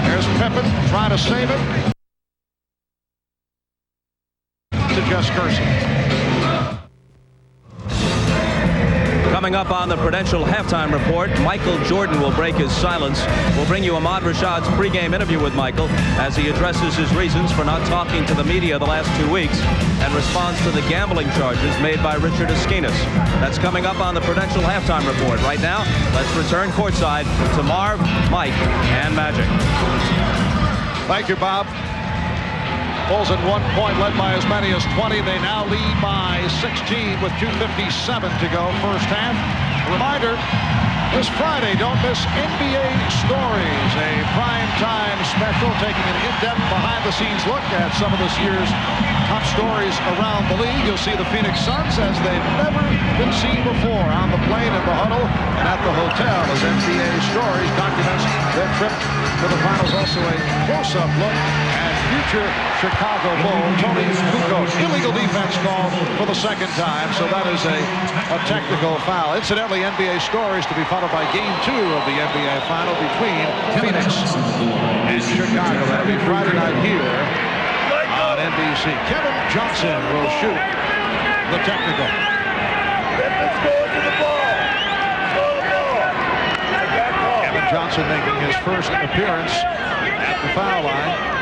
There's Pippen trying to save it. To Jess Kersey. Coming up on the Prudential Halftime Report, Michael Jordan will break his silence. We'll bring you Ahmad Rashad's pregame interview with Michael as he addresses his reasons for not talking to the media the last 2 weeks and responds to the gambling charges made by Richard Esquinas. That's coming up on the Prudential Halftime Report. Right now, let's return courtside to Marv, Mike, and Magic. Thank you, Bob. Bulls at 1 point, led by as many as 20. They now lead by 16 with 2:57 to go first half. Reminder, this Friday, don't miss NBA Stories, a primetime special taking an in-depth behind-the-scenes look at some of this year's top stories around the league. You'll see the Phoenix Suns as they've never been seen before on the plane in the huddle and at the hotel as NBA Stories documents their trip to the finals. Also a close-up look at future Chicago Bull Tony Kukoc. Illegal defense call for the second time, so that is a technical foul. Incidentally, NBA Stories to be followed by Game 2 of the NBA Final between Phoenix and Chicago. That'll be Friday night here on NBC. Kevin Johnson will shoot the technical. Kevin Johnson making his first appearance at the foul line.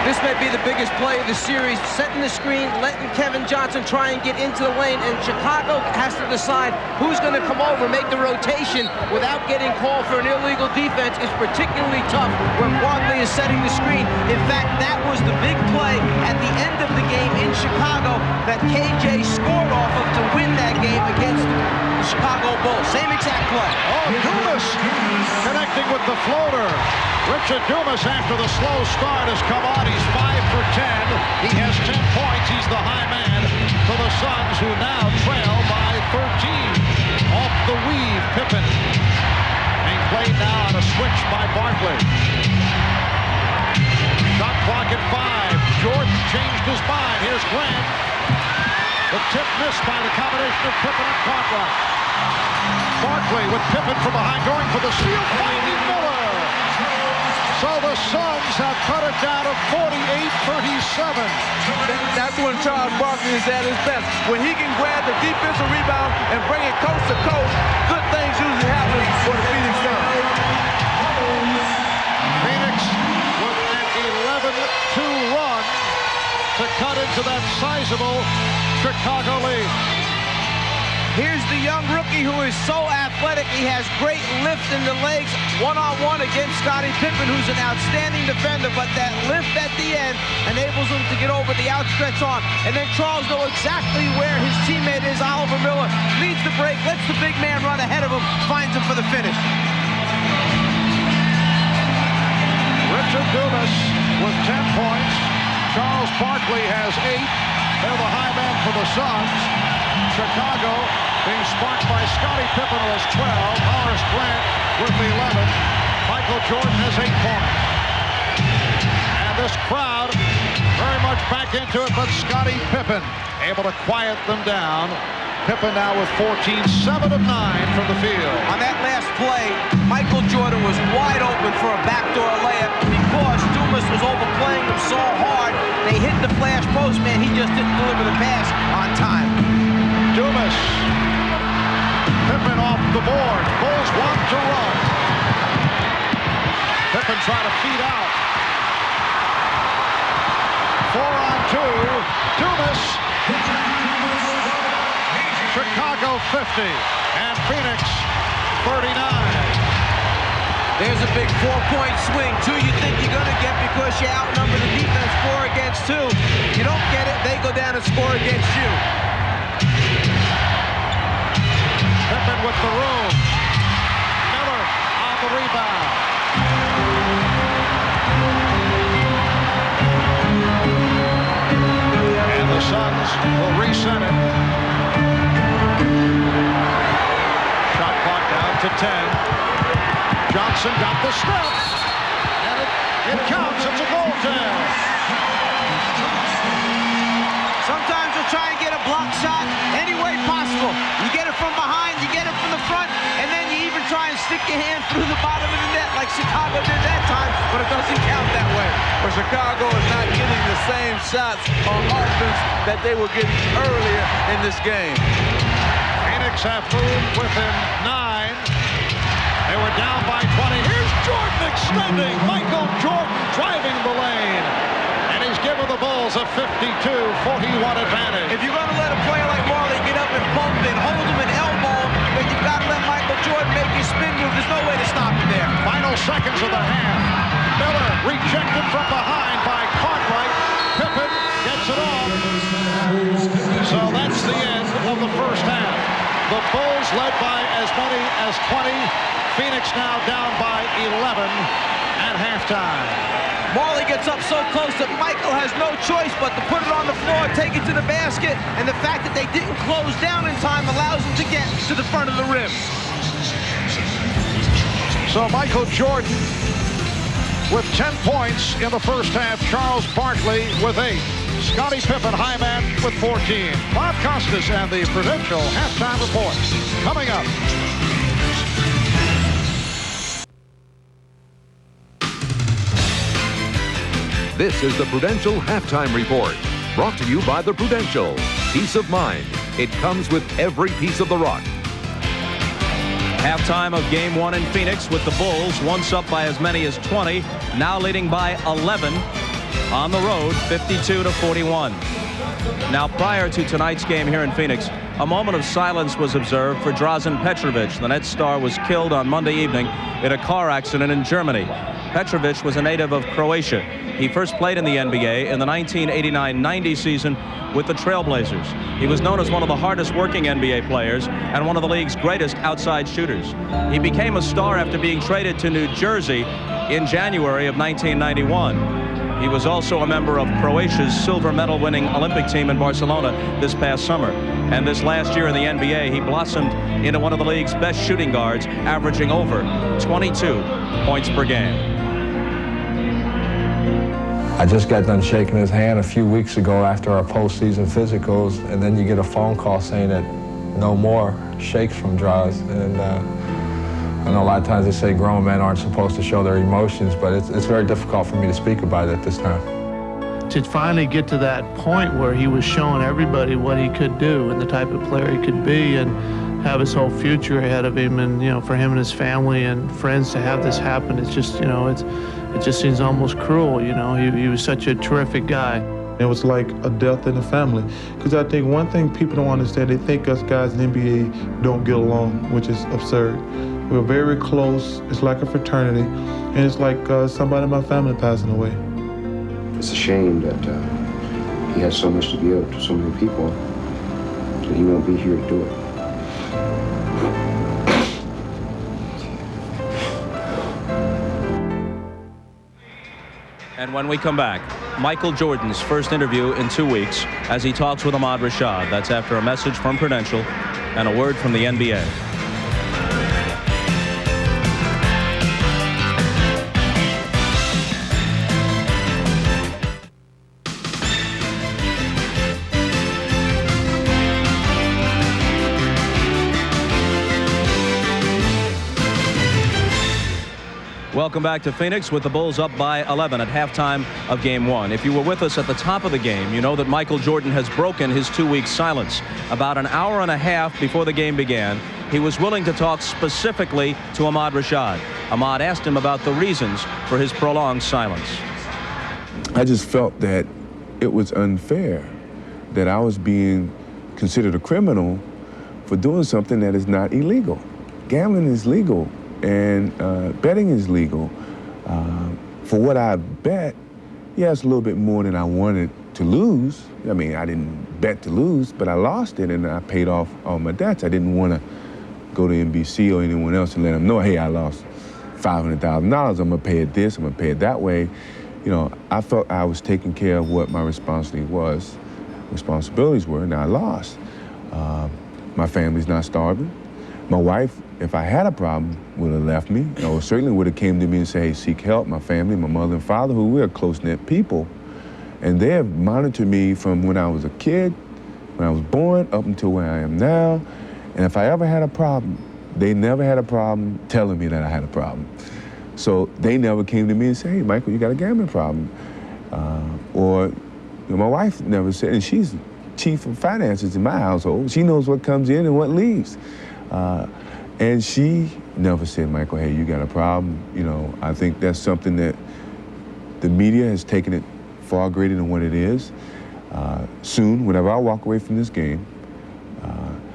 This may be the biggest play of the series, setting the screen, letting Kevin Johnson try and get into the lane, and Chicago has to decide who's going to come over, make the rotation without getting called for an illegal defense. Is particularly tough when Barkley is setting the screen. In fact, that was the big play at the end of the game in Chicago that KJ scored off of to win that game against the Chicago Bulls. Same exact play. Oh, Dumas connecting with the floater. Richard Dumas, after the slow start, has come on. He's 5 for 10. He has 10 points. He's the high man for the Suns, who now trail by 13. Off the weave, Pippen. Being played now on a switch by Barkley. Shot clock at 5. Jordan changed his mind. Here's Grant. The tip missed by the combination of Pippen and Cartwright. Barkley with Pippen from behind, going for the steal, finding Miller. So the Suns have cut it down to 48-37. That's when Charles Barkley is at his best. When he can grab the defensive rebound and bring it coast to coast, good things usually happen for the Phoenix Suns. Phoenix with an 11-2 run to cut into that sizable Chicago lead. Here's the young rookie who is so athletic. He has great lift in the legs, one-on-one against Scottie Pippen, who's an outstanding defender, but that lift at the end enables him to get over the outstretched arm. And then Charles knows exactly where his teammate is. Oliver Miller leads the break, lets the big man run ahead of him, finds him for the finish. Richard Dumas with 10 points. Charles Barkley has 8. They're the high man for the Suns. Chicago being sparked by Scottie Pippen, who has 12. Horace Grant with 11. Michael Jordan has 8 points. And this crowd very much back into it, but Scottie Pippen able to quiet them down. Pippen now with 14, 7 of 9 from the field. On that last play, Michael Jordan was wide open for a backdoor layup because Dumas was overplaying him so hard. They hit the flash post, man. He just didn't deliver the pass on time. Dumas. Pippen off the board. Bulls want to run. Pippen trying to feed out. 4-on-2. Dumas. Chicago 50. And Phoenix 39. There's a big 4-point swing. 2 you think you're going to get because you outnumber the defense 4 against 2. You don't get it, they go down and score against you. Pippen with the room. Miller on the rebound. And the Suns will reset it. Shot clock down to 10. Johnson got the step. And it counts. It's a goaltend. Sometimes you'll try and get a block shot any way possible. You get it from behind, you get it from the front, and then you even try and stick your hand through the bottom of the net like Chicago did that time, but it doesn't count that way. but Chicago is not getting the same shots on offense that they were getting earlier in this game. Phoenix have moved within 9. They were down by 20. Here's Jordan extending. Michael Jordan driving the lane. And he's given the Bulls a 52-41 advantage. If you're going to let a player like Marley get up and bump and hold him and elbow him, then you've got to let Michael Jordan make his spin move. There's no way to stop him there. Final seconds of the half. Miller rejected from behind by Cartwright. Pippen gets it off. So that's the end of the first half. The Bulls led by as many as 20. Phoenix now down by 11 at halftime. Marley gets up so close that Michael has no choice but to put it on the floor, take it to the basket, and the fact that they didn't close down in time allows him to get to the front of the rim. So Michael Jordan with 10 points in the first half. Charles Barkley with 8. Scottie Pippen, high man, with 14. Bob Costas and the Prudential halftime report coming up. This is the Prudential Halftime Report, brought to you by the Prudential. Peace of mind. It comes with every piece of the rock. Halftime of Game 1 in Phoenix with the Bulls once up by as many as 20, now leading by 11 on the road, 52-41. Now, prior to tonight's game here in Phoenix, a moment of silence was observed for Drazen Petrovic. The Nets star was killed on Monday evening in a car accident in Germany. Petrovic was a native of Croatia. He first played in the NBA in the 1989-90 season with the Trailblazers. He was known as one of the hardest working NBA players and one of the league's greatest outside shooters. He became a star after being traded to New Jersey in January of 1991. He was also a member of Croatia's silver medal winning Olympic team in Barcelona this past summer. And this last year in the NBA, he blossomed into one of the league's best shooting guards, averaging over 22 points per game. I just got done shaking his hand a few weeks ago after our postseason physicals, and then you get a phone call saying that no more shakes from Draws. And I know a lot of times they say grown men aren't supposed to show their emotions, but it's very difficult for me to speak about it at this time. To finally get to that point where he was showing everybody what he could do and the type of player he could be, and have his whole future ahead of him, and for him and his family and friends to have this happen, it's just it just seems almost cruel. He was such a terrific guy. It was like a death in the family. Because I think one thing people don't understand, they think us guys in the NBA don't get along, which is absurd. We're very close. It's like a fraternity. And it's like somebody in my family passing away. It's a shame that he has so much to give to so many people, that he won't be here to do it. And when we come back, Michael Jordan's first interview in 2 weeks as he talks with Ahmad Rashad. That's after a message from Prudential and a word from the NBA. Welcome back to Phoenix with the Bulls up by 11 at halftime of Game 1. If you were with us at the top of the game, you know that Michael Jordan has broken his 2-week silence. About an hour and a half before the game began, he was willing to talk specifically to Ahmad Rashad. Ahmad asked him about the reasons for his prolonged silence. I just felt that it was unfair that I was being considered a criminal for doing something that is not illegal. Gambling is legal. And betting is legal. For what I bet, yeah, it's a little bit more than I wanted to lose. I mean, I didn't bet to lose, but I lost it and I paid off all my debts. I didn't want to go to NBC or anyone else and let them know, hey, I lost $500,000. I'm going to pay it this, I'm going to pay it that way. I felt I was taking care of what my responsibilities were, and I lost. My family's not starving. My wife, if I had a problem, would have left me, or certainly would have came to me and said, hey, seek help. My family, my mother and father, who we're close-knit people, and they have monitored me from when I was a kid, when I was born, up until where I am now. And if I ever had a problem, they never had a problem telling me that I had a problem. So they never came to me and said, hey, Michael, you got a gambling problem. Or my wife never said, and she's chief of finances in my household. She knows what comes in and what leaves. And she never said, Michael, hey, you got a problem. You know, I think that's something that the media has taken it far greater than what it is. Soon, whenever I walk away from this game,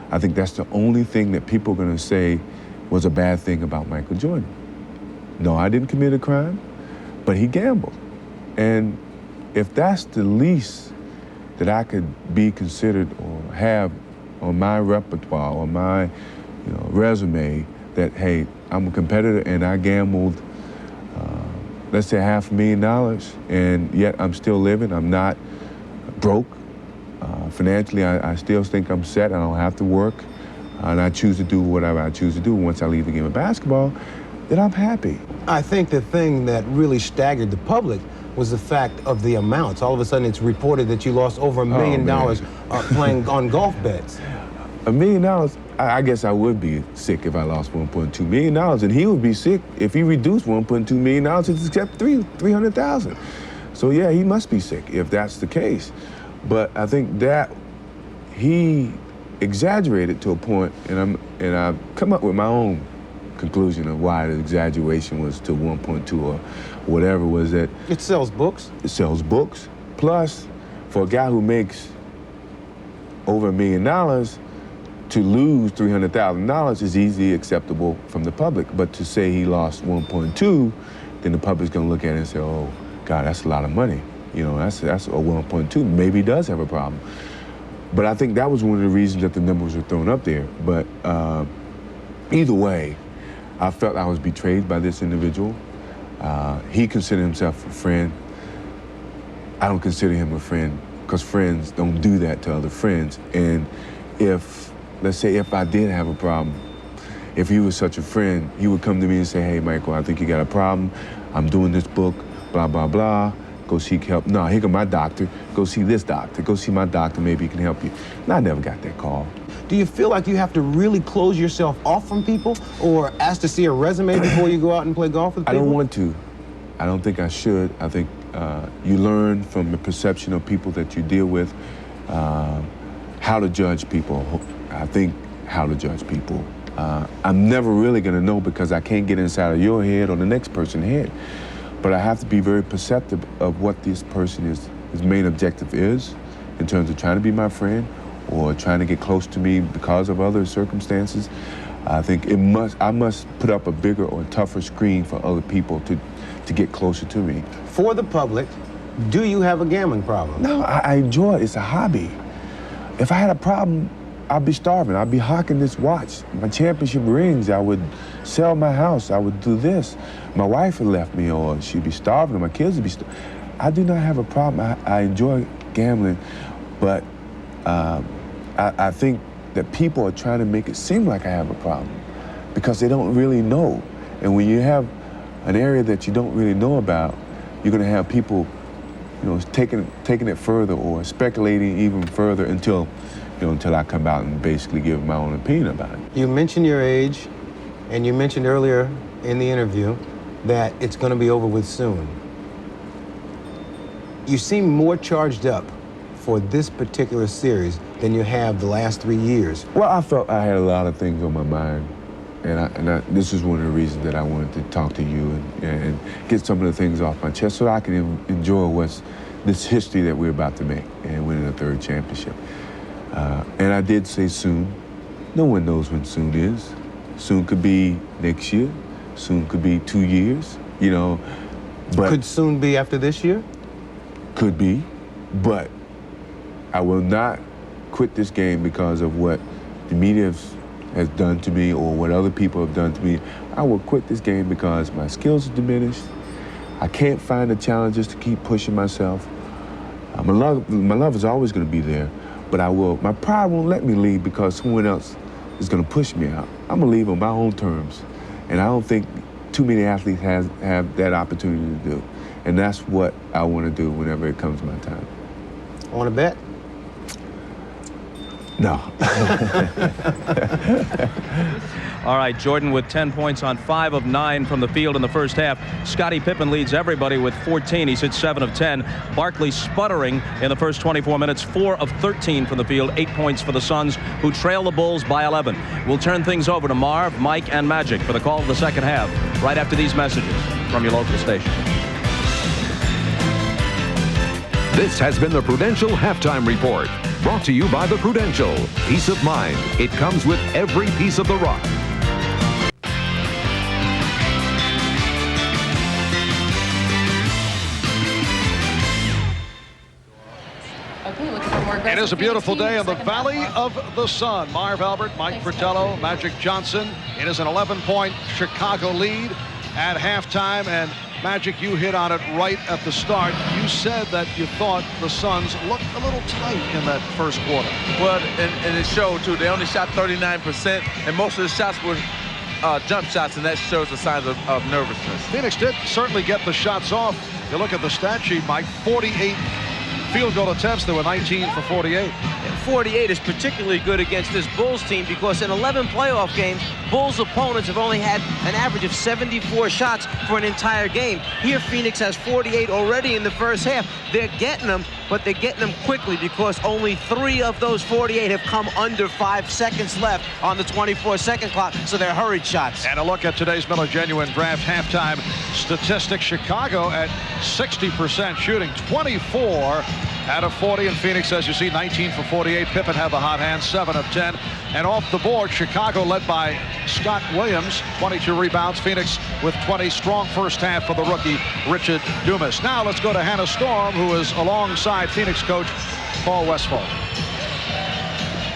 I think that's the only thing that people are going to say was a bad thing about Michael Jordan. No, I didn't commit a crime, but he gambled. And if that's the least that I could be considered or have on my repertoire or my resume, that, hey, I'm a competitor and I gambled, let's say $500,000, and yet I'm still living. I'm not broke. Financially, I still think I'm set. I don't have to work. And I choose to do whatever I choose to do once I leave the game of basketball, then I'm happy. I think the thing that really staggered the public was the fact of the amounts. All of a sudden, it's reported that you lost over $1 million playing on golf bets. $1 million, I guess I would be sick if I lost $1.2 million, and he would be sick if he reduced $1.2 million to except $300,000. So yeah, he must be sick if that's the case. But I think that he exaggerated to a point, and I've come up with my own conclusion of why the exaggeration was to 1.2 or whatever, was that it sells books. It sells books. Plus, for a guy who makes over $1 million, to lose $300,000 is easily acceptable from the public. But to say he lost 1.2, then the public's gonna look at it and say, oh, God, that's a lot of money. You know, that's a 1.2. Maybe he does have a problem. But I think that was one of the reasons that the numbers were thrown up there. But either way, I felt I was betrayed by this individual. He considered himself a friend. I don't consider him a friend because friends don't do that to other friends. And if, let's say if I did have a problem, if he was such a friend, he would come to me and say, hey, Michael, I think you got a problem. I'm doing this book, blah, blah, blah. Go seek help. No, here come my doctor. Go see this doctor. Go see my doctor. Maybe he can help you. And I never got that call. Do you feel like you have to really close yourself off from people or ask to see a resume before you go out and play golf with people? I don't want to. I don't think I should. I think you learn from the perception of people that you deal with, how to judge people. I think how to judge people. I'm never really going to know because I can't get inside of your head or the next person's head. But I have to be very perceptive of what this person his main objective is in terms of trying to be my friend or trying to get close to me because of other circumstances. I think I must put up a bigger or tougher screen for other people to get closer to me. For the public, do you have a gambling problem? No, I enjoy it. It's a hobby. If I had a problem, I'd be starving. I'd be hawking this watch. My championship rings, I would sell my house. I would do this. My wife had left me, or she'd be starving, or my kids would be starving. I do not have a problem. I enjoy gambling, but I think that people are trying to make it seem like I have a problem because they don't really know. And when you have an area that you don't really know about, you're going to have people, taking it further or speculating even further until I come out and basically give my own opinion about it. You mentioned your age, and you mentioned earlier in the interview that it's going to be over with soon. You seem more charged up for this particular series than you have the last 3 years. Well, I felt I had a lot of things on my mind, and this is one of the reasons that I wanted to talk to you and get some of the things off my chest so I can enjoy this history that we're about to make and winning a third championship. And I did say soon. No one knows when soon is. Soon could be next year. Soon could be 2 years, But could soon be after this year? Could be, but I will not quit this game because of what the media has done to me or what other people have done to me. I will quit this game because my skills are diminished. I can't find the challenges to keep pushing myself. My love is always going to be there. But my pride won't let me leave because someone else is going to push me out. I'm going to leave on my own terms. And I don't think too many athletes have that opportunity to do. And that's what I want to do whenever it comes my time. Want to bet? No. All right, Jordan with 10 points on 5 of 9 from the field in the first half. Scottie Pippen leads everybody with 14. He's hit 7 of 10. Barkley sputtering in the first 24 minutes, 4 of 13 from the field, 8 points for the Suns, who trail the Bulls by 11. We'll turn things over to Marv, Mike, and Magic for the call of the second half right after these messages from your local station. This has been the Prudential Halftime Report, brought to you by the Prudential. Peace of mind. It comes with every piece of the rock. It is a beautiful day in the Valley of the Sun. Marv Albert, Mike Fratello, Magic Johnson. It is an 11-point Chicago lead at halftime, and Magic, you hit on it right at the start. You said that you thought the Suns looked a little tight in that first quarter. Well, and it showed, too. They only shot 39%, and most of the shots were jump shots, and that shows the signs of nervousness. Phoenix did certainly get the shots off. You look at the stat sheet, Mike, 48 field goal attempts. There were 19 for 48. And 48 is particularly good against this Bulls team because in 11 playoff games, Bulls opponents have only had an average of 74 shots for an entire game. Here, Phoenix has 48 already in the first half. They're getting them, but they're getting them quickly because only 3 of those 48 have come under 5 seconds left on the 24-second clock, so they're hurried shots. And a look at today's Miller Genuine Draft halftime statistics. Chicago at 60% shooting, 24 out of 40, and Phoenix, as you see, 19 for 48. Pippen had the hot hand, 7 of 10. And off the board, Chicago led by Scott Williams, 22 rebounds. Phoenix with 20. Strong first half for the rookie, Richard Dumas. Now let's go to Hannah Storm, who is alongside Phoenix coach Paul Westphal.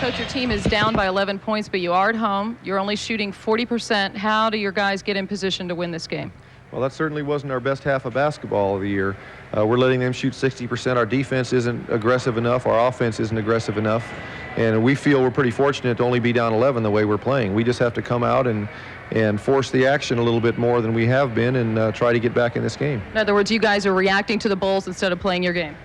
Coach, your team is down by 11 points, but you are at home. You're only shooting 40%. How do your guys get in position to win this game? Well, that certainly wasn't our best half of basketball of the year. We're letting them shoot 60%. Our defense isn't aggressive enough. Our offense isn't aggressive enough. And we feel we're pretty fortunate to only be down 11 the way we're playing. We just have to come out and force the action a little bit more than we have been and try to get back in this game. In other words, you guys are reacting to the Bulls instead of playing your game.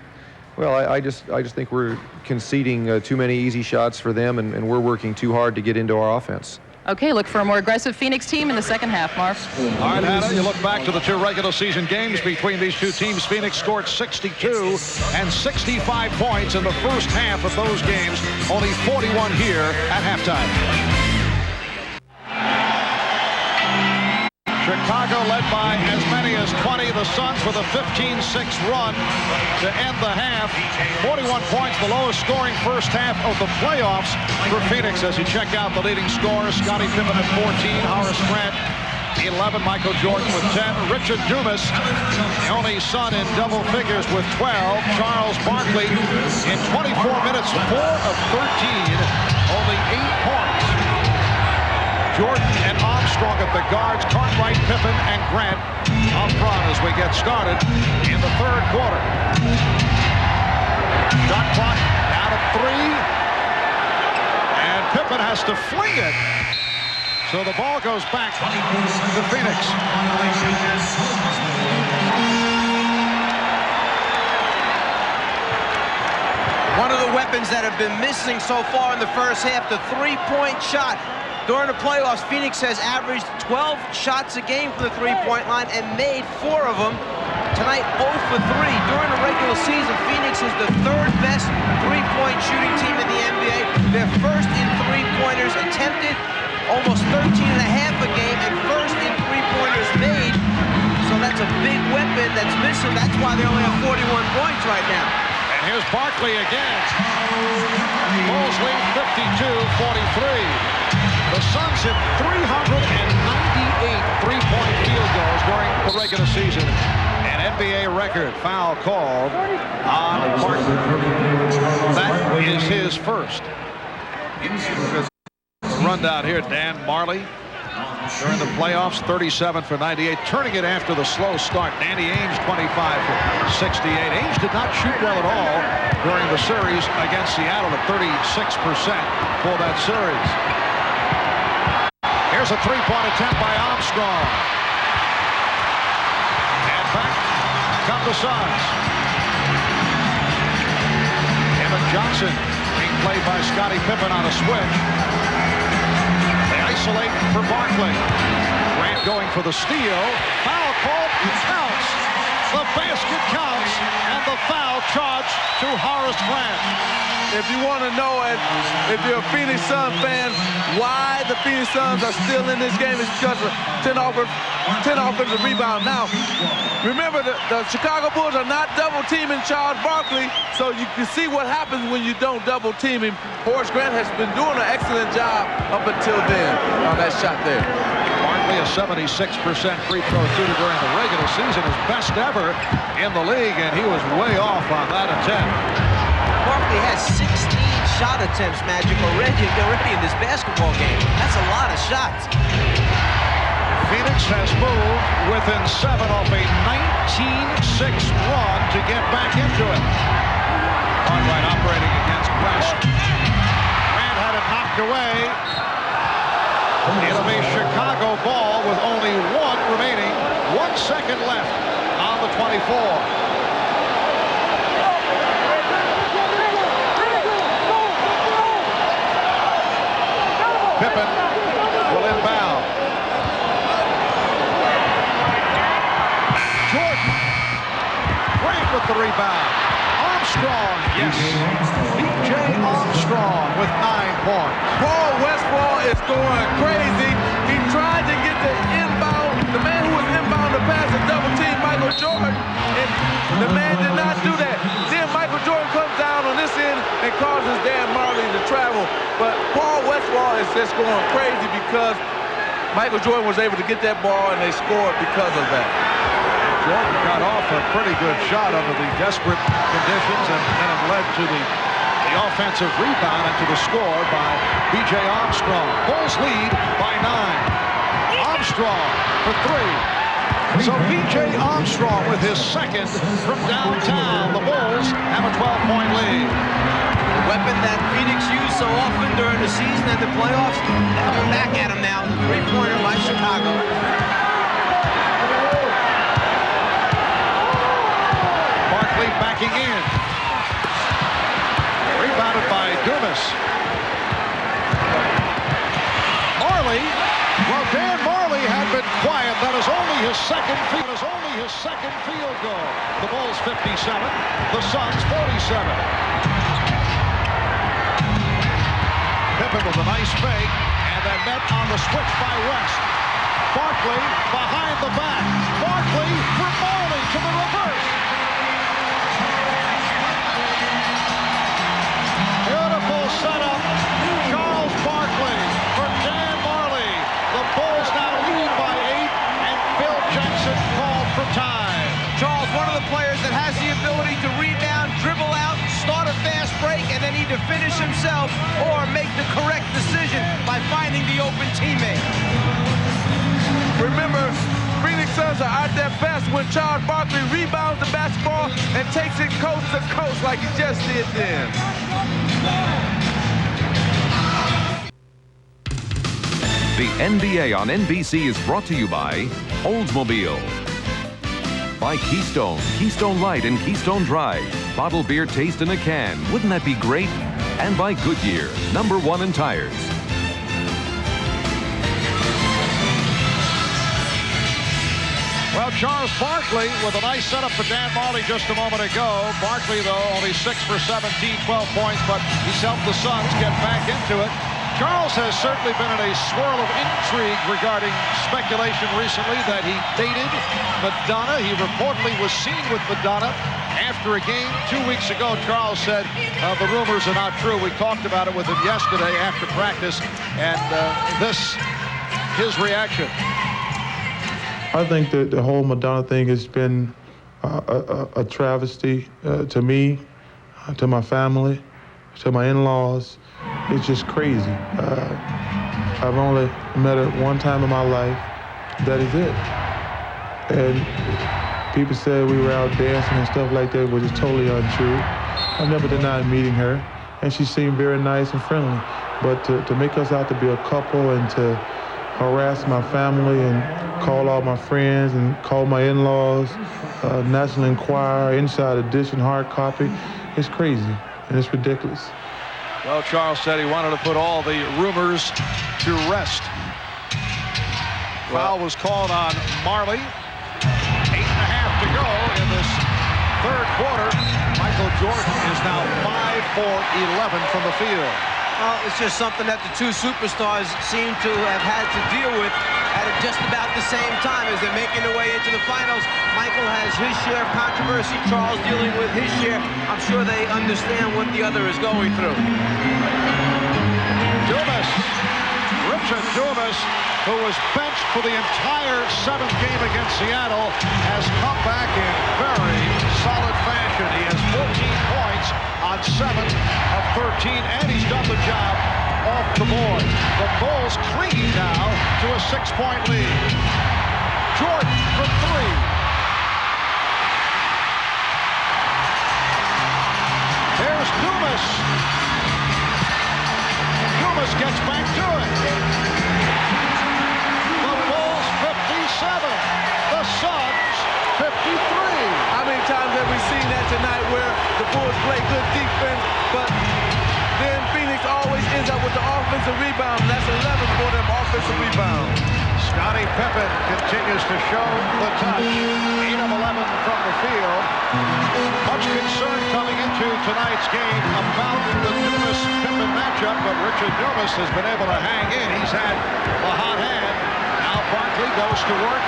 Well, I just think we're conceding too many easy shots for them, and we're working too hard to get into our offense. Okay, look for a more aggressive Phoenix team in the second half, Marv. All right, Hannah, you look back to the 2 regular season games between these two teams. Phoenix scored 62 and 65 points in the first half of those games. Only 41 here at halftime. Chicago led by as many as 20. The Suns with a 15-6 run to end the half. 41 points, the lowest scoring first half of the playoffs for Phoenix. As you check out the leading scorers, Scottie Pippen at 14, Horace Grant 11, Michael Jordan with 10, Richard Dumas, the only Sun in double figures with 12, Charles Barkley in 24 minutes, 4 of 13, only 8 points. Jordan and Armstrong at the guards, Cartwright, Pippen, and Grant up front as we get started in the third quarter. Shot clock down to 3, and Pippen has to fling it. So the ball goes back to Phoenix. One of the weapons that have been missing so far in the first half, the three-point shot. During the playoffs, Phoenix has averaged 12 shots a game from the three-point line and made 4 of them. Tonight, 0 for 3. During the regular season, Phoenix is the 3rd best three-point shooting team in the NBA. They're first in three-pointers attempted, almost 13 and a half a game, and first in three-pointers made. So that's a big weapon that's missing. That's why they only have 41 points right now. And here's Barkley again. Bulls lead 52-43. The Suns hit 398 three-point field goals during the regular season. An NBA record foul called on Barkley. That is his first. Rundown here, Dan Marley. During the playoffs, 37 for 98, turning it after the slow start. Danny Ainge, 25 for 68. Ainge did not shoot well at all during the series against Seattle at 36% for that series. Here's a three-point attempt by Armstrong. And back come the Suns. Emmett Johnson being played by Scottie Pippen on a switch. They isolate for Barkley. Grant going for the steal. Foul called. Counts. The basket counts, and the foul charged to Horace Grant. If you want to know, if you're a Phoenix Suns fan, why the Phoenix Suns are still in this game is because of 10 offensive rebounds. Now, remember, the Chicago Bulls are not double-teaming Charles Barkley, so you can see what happens when you don't double-team him. Horace Grant has been doing an excellent job up until then on that shot there. Barkley, a 76% free throw shooter during the regular season, his best ever in the league, and he was way off on that attempt. Barkley has 16 shot attempts, Magic, already in this basketball game. That's a lot of shots. Phoenix has moved within 7 off a 19-6 run to get back into it. Cartwright operating against West. Grant had it knocked away. It'll be Chicago ball with only 1 remaining. 1 second left on the 24. Pippen will inbound. Jordan. Grant with the rebound. Armstrong, yes. B.J. Armstrong with 9 points. Paul Westphal is going crazy. He tried to get the inbound. The man who was inbound to pass a double team, Michael Jordan, and the man did not do that. Then Michael Jordan comes down on this end and causes Dan Marley to travel. But Paul Westphal is just going crazy because Michael Jordan was able to get that ball and they scored because of that. Jordan got off a pretty good shot under the desperate conditions, and then it led to the offensive rebound and to the score by B.J. Armstrong. Bulls lead by 9. Armstrong for 3. So B.J. Armstrong with his second from downtown. The Bulls have a 12-point lead. Weapon that Phoenix used so often during the season and the playoffs. Coming back at him now. 3-pointer by Chicago. Barkley backing in. Rebounded by Dumas. Marley. Well, Dan Marley had been quiet. That is only his second field goal. The Bulls 57. The Suns 47. Pippen with a nice fake, and then met on the switch by West. Barkley behind the back. Barkley for Marley to the reverse. Beautiful setup. Charles Barkley for Dan Marley. The Bulls now lead by 8, and Phil Jackson called for time. Charles, one of the players that has the ability to rebound, dribble out, start a fast break, and then either finish himself or make the correct decision by finding the open teammate. Remember, Phoenix Suns are at their best when Charles Barkley rebounds the basketball and takes it coast to coast like he just did then. The NBA on NBC is brought to you by Oldsmobile, by Keystone, Keystone Light and Keystone Dry. Bottled beer taste in a can. Wouldn't that be great? And by Goodyear, #1 in tires. Well, Charles Barkley with a nice setup for Dan Marley just a moment ago. Barkley, though, only 6 for 17, 12 points, but he's helped the Suns get back into it. Charles has certainly been in a swirl of intrigue regarding speculation recently that he dated Madonna. He reportedly was seen with Madonna after a game 2 weeks ago. Charles said the rumors are not true. We talked about it with him yesterday after practice, and his reaction. I think that the whole Madonna thing has been a travesty to me, to my family, to my in-laws. It's just crazy. I've only met her one time in my life. That is it. And people said we were out dancing and stuff like that, which is totally untrue. I've never denied meeting her, and she seemed very nice and friendly. But to make us out to be a couple and to harass my family and call all my friends and call my in-laws, National Enquirer, Inside Edition, hard copy, it's crazy and it's ridiculous. Well, Charles said he wanted to put all the rumors to rest. Foul was called on Marley. 8.5 to go in this third quarter. Michael Jordan is now 5 for 11 from the field. Well, it's just something that the two superstars seem to have had to deal with at just about the same time as they're making their way into the finals. Michael has his share of controversy, Charles dealing with his share. I'm sure they understand what the other is going through. Dumas, Richard Dumas, who was benched for the entire 7th game against Seattle, has come back in very solid fashion. He has 14 points on 7 of 13, and he's done the job off the board. The Bulls clinging now to a 6-point lead. Jordan from 3. There's Dumas. Dumas gets back to it. The Bulls 57. The Suns 53. How many times have we seen that tonight where the Bulls play good defense, but then Phoenix always ends up with the offensive rebound, and that's 11 for them offensive rebounds. Scottie Pippen continues to show the touch. 8 of 11 from the field. Much concern coming into tonight's game about the Dumas-Pippen matchup, but Richard Dumas has been able to hang in. He's had a hot hand. Now Barkley goes to work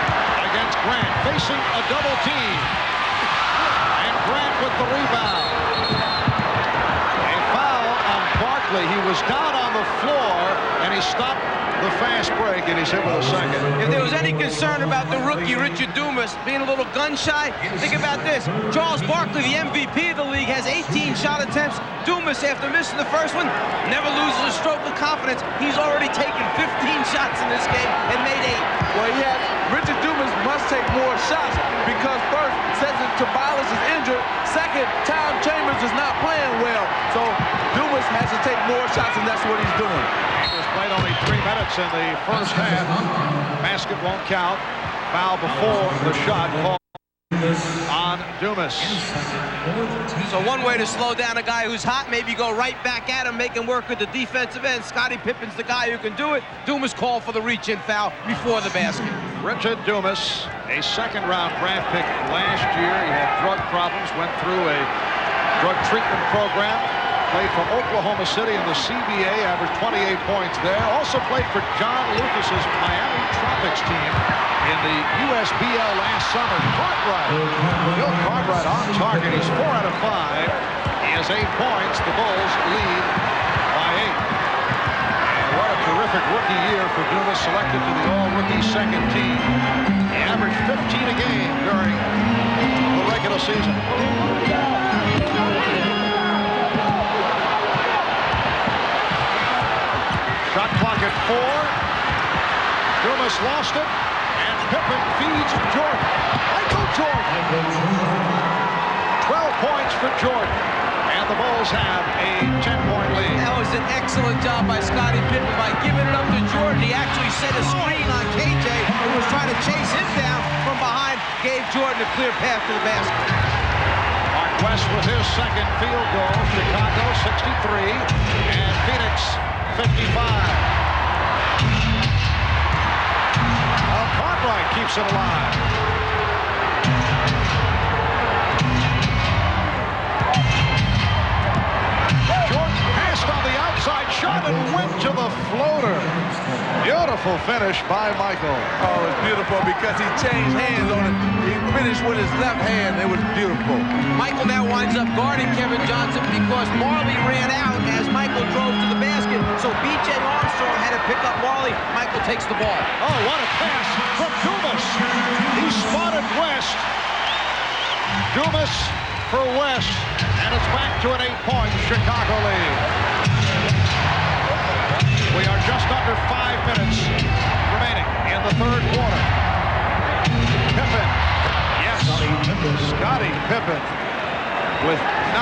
against Grant, facing a double team. And Grant with the rebound. A foul on Barkley. He was down on the floor, and he stopped the fast break, and he's hit with a second. If there was any concern about the rookie Richard Dumas being a little gun-shy, think about this. Charles Barkley, the MVP of the league, has 18 shot attempts. Dumas, after missing the first one, never loses a stroke of confidence. He's already taken 15 shots in this game and made 8. Well, Richard Dumas must take more shots because first, Cesar Tabalis is injured. Second, Tom Chambers is not playing well. So Dumas has to take more shots, and that's what he's doing. He's played only 3 minutes in the first half. Basket won't count. Foul before the shot called on Dumas. So one way to slow down a guy who's hot, maybe go right back at him, make him work at the defensive end. Scottie Pippen's the guy who can do it. Dumas called for the reach-in foul before the basket. Richard Dumas, a second-round draft pick last year. He had drug problems, went through a drug treatment program. Played for Oklahoma City in the CBA, averaged 28 points there. Also played for John Lucas's Miami Tropics team in the USBL last summer. Bill Cartwright on target. He's 4 out of 5. He has 8 points. The Bulls lead by 8. And what a terrific rookie year for Dumas, selected to the all-rookie second team. He averaged 15 a game during the regular season. Shot clock at 4. Dumas lost it, and Pippen feeds Jordan. Michael Jordan. 12 points for Jordan, and the Bulls have a 10-point lead. That was an excellent job by Scottie Pippen by giving it up to Jordan. He actually set a screen on KJ, who was trying to chase him down from behind, gave Jordan a clear path to the basket. Mark West with his second field goal. Chicago 63, and Phoenix 55. Al Cartwright keeps it alive. Jordan passed on the outside shot and went to the floater. Beautiful finish by Michael. Oh, it's beautiful because he changed hands on it. He finished with his left hand. It was beautiful. Michael now winds up guarding Kevin Johnson because Marley ran out as Michael drove to the basket. So B.J. Armstrong had to pick up Marley. Michael takes the ball. Oh, what a pass from Dumas. He spotted West. Dumas for West. And it's back to an 8-point Chicago lead. We are just under 5 minutes remaining in the third quarter. Pippen. Yes. Scottie Pippen with 9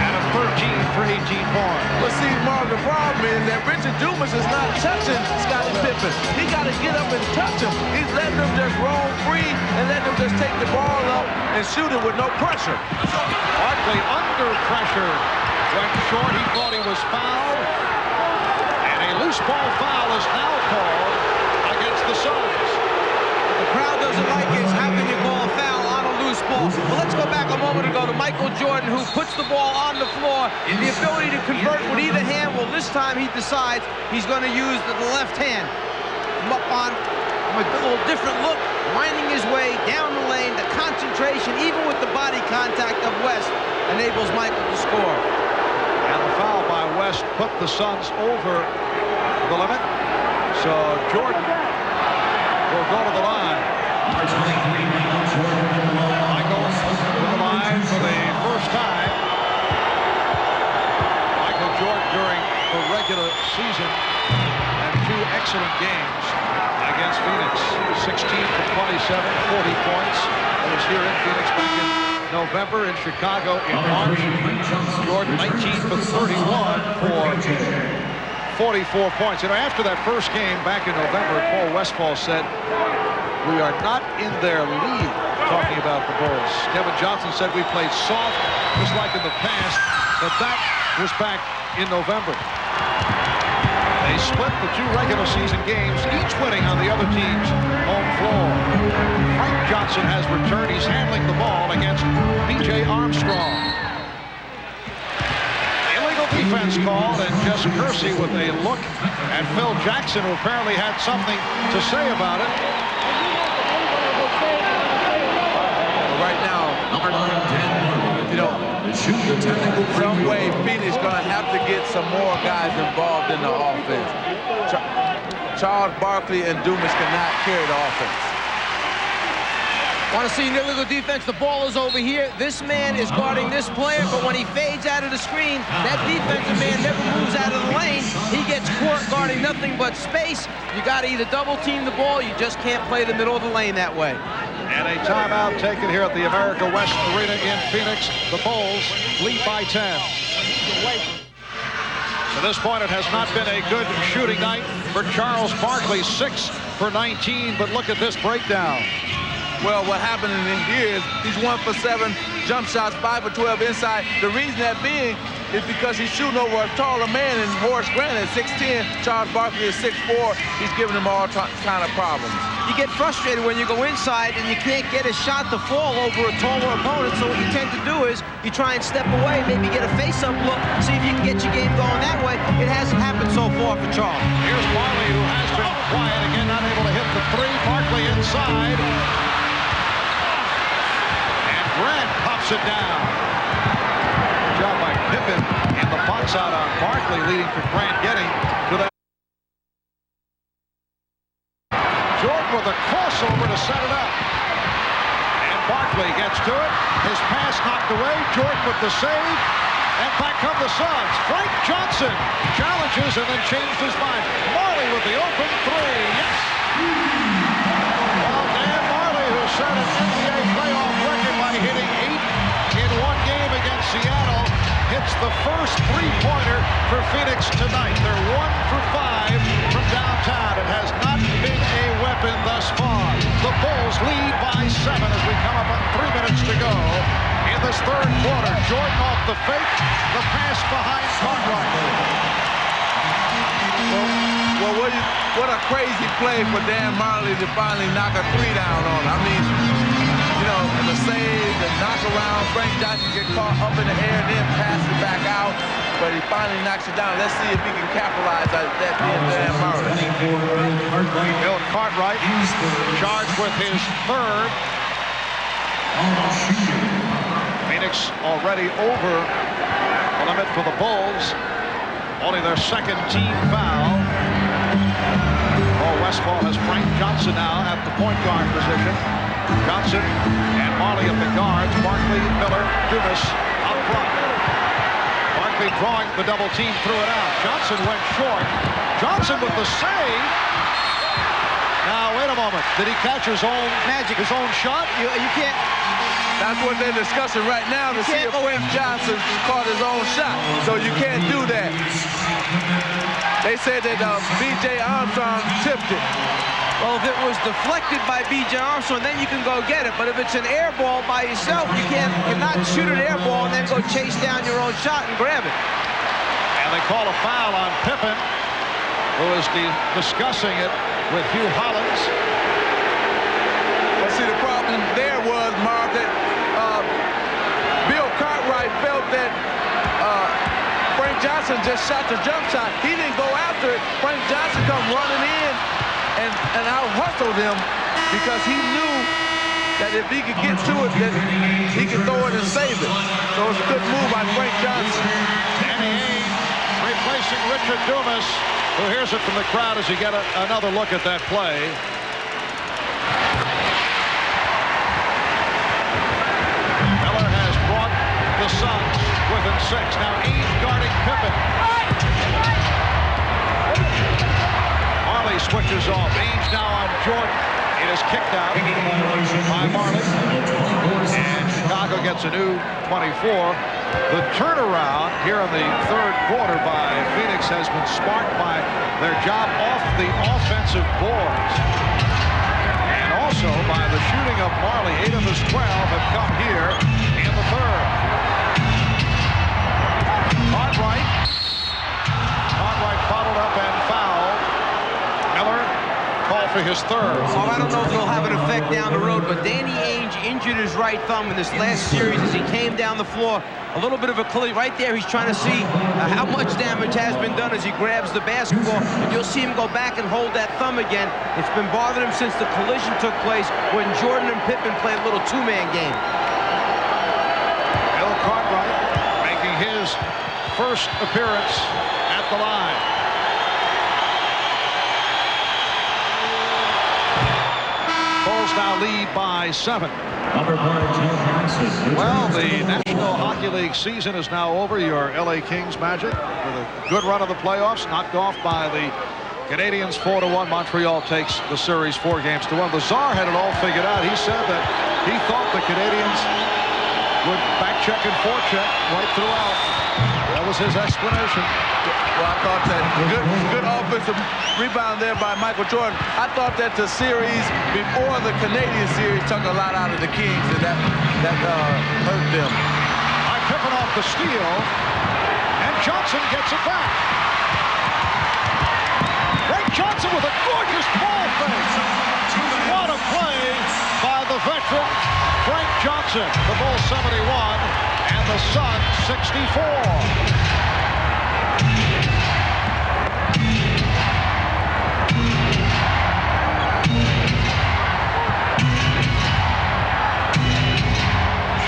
out of 13 for 18 points. But see, Mark, the problem is that Richard Dumas is not touching Scottie Pippen. He got to get up and touch him. He's letting him just roll free and letting him just take the ball up and shoot it with no pressure. Barkley under pressure went short. He thought he was fouled. And a loose ball foul is now called against the Suns. The crowd doesn't like it. How can you call a foul on a loose ball? Well, let's go back a moment ago to Michael Jordan, who puts the ball on the floor. The ability to convert with either hand. Well, this time he decides he's going to use the left hand. Come up on a little different look, winding his way down the lane. The concentration, even with the body contact of West, enables Michael to score. And the foul by West put the Suns over the limit. So Jordan will go to the line. Michael to the line for the first time. Michael Jordan during the regular season and 2 excellent games against Phoenix. 16 for 27, 40 points. That was here in Phoenix back in November, in Chicago in March. Jordan 19 for 31 for 44 points. You know, after that first game back in November, Paul Westphal said, "We are not in their league," talking about the Bulls. Kevin Johnson said, "We played soft, just like in the past," but that was back in November. They split the 2 regular season games, each winning on the other team's home floor. Frank Johnson has returned. He's handling the ball against B.J. Armstrong. Illegal defense called, and Jess Kersey with a look at Phil Jackson, who apparently had something to say about it. Right now, you know, some way Phoenix going to have to get some more guys involved in the offense. Charles Barkley and Dumas cannot carry the offense. Want to see an illegal defense? The ball is over here. This man is guarding this player, but when he fades out of the screen, that defensive man never moves out of the lane. He gets caught guarding nothing but space. You got to either double team the ball. You just can't play the middle of the lane that way. And a timeout taken here at the America West Arena in Phoenix. The Bulls lead by 10. To this point, it has not been a good shooting night for Charles Barkley. 6 for 19, but look at this breakdown. Well, what happened in here is he's 1 for 7 jump shots, 5 for 12 inside. The reason that being is because he's shooting over a taller man than Horace Grant at 6'10". Charles Barkley is 6'4". He's giving him all kind of problems. You get frustrated when you go inside and you can't get a shot to fall over a taller opponent. So what you tend to do is you try and step away, maybe get a face-up look, see if you can get your game going that way. It hasn't happened so far for Charles. Here's Marley, who has been quiet again, not able to hit the 3. Barkley inside. And Grant pops it down. Good job by Pippen, and the box out on Barkley, leading to Grant getting to that. Jordan with a crossover to set it up. And Barkley gets to it. His pass knocked away. Jordan with the save. And back come the Suns. Frank Johnson challenges and then changed his mind. Marley with the open 3. Yes! Well, Dan Marley, who set an NBA playoff record by hitting 8 in one game against Seattle, hits the first 3-pointer for Phoenix tonight. They're 1 for 5 from downtown. It has not been a weapon thus far. The Bulls lead by 7 as we come up on 3 minutes to go in this third quarter. Jordan off the fake, the pass behind Cartwright. Well, what a crazy play for Dan Marley to finally knock a 3 down on him. I mean, you know, the save, the knock around, Frank Johnson get caught up in the air and then pass it back out, but he finally knocks it down. Let's see if he can capitalize on that being Dan Marley. Bill Cartwright charged with his 3rd. Phoenix already over the limit for the Bulls. Only their 2nd team foul. Paul Westphal has Frank Johnson now at the point guard position. Johnson and Marley at the guards. Barkley, Miller, Dumas up front. Barkley drawing the double team, threw it out. Johnson went short. Johnson with the save. Now, wait a moment. Did he catch his own magic, his own shot? You can't. That's what they're discussing right now to see if Frank Johnson caught his own shot. So you can't do that. They said that B.J. Armstrong tipped it. Well, if it was deflected by B.J. Armstrong, then you can go get it. But if it's an air ball by yourself, you cannot shoot an air ball and then go chase down your own shot and grab it. And they call a foul on Pippen, who is discussing it with Hugh Hollins. Well, see, the problem there was, Marv, that Bill Cartwright felt that Frank Johnson just shot the jump shot. He didn't go after it. Frank Johnson come running in and out-hustled him because he knew that if he could get to it, that he could throw it and save it. So it's a good move by Frank Johnson. Danny Ainge replacing Richard Dumas, who hears it from the crowd as you get another look at that play. Miller has brought the Suns within 6. Now Ainge guarding Pippen. Marley switches off. Ainge now on Jordan. It is kicked out by Marley. And Chicago gets a new 24. The turnaround here in the third quarter by Phoenix has been sparked by their job off the offensive boards. And also by the shooting of Marley. 8 of his 12 have come here in the third. Cartwright followed up and fouled. Miller called for his third. Well, I don't know if it'll have an effect down the road, but Danny Ainge injured his right thumb in this last series as he came down the floor. A little bit of a collision right there. He's trying to see how much damage has been done as he grabs the basketball. And you'll see him go back and hold that thumb again. It's been bothering him since the collision took place when Jordan and Pippen played a little two-man game. Bill Cartwright making his first appearance at the line. Bulls now lead by 7. Well, the National Hockey League season is now over. Your LA Kings Magic with a good run of the playoffs, knocked off by the Canadiens 4-1. Montreal takes the series 4-1. The Czar had it all figured out. He said that he thought the Canadiens would back check and forecheck right throughout. That was his explanation. Well, I thought that good offensive rebound there by Michael Jordan. I thought that the series before the Canadian series took a lot out of the Kings, and that hurt them. By Pippen off the steal, and Johnson gets it back. Frank Johnson with a gorgeous ball fake. What a play by the veteran Frank Johnson. The Bulls 71 and the Suns 64.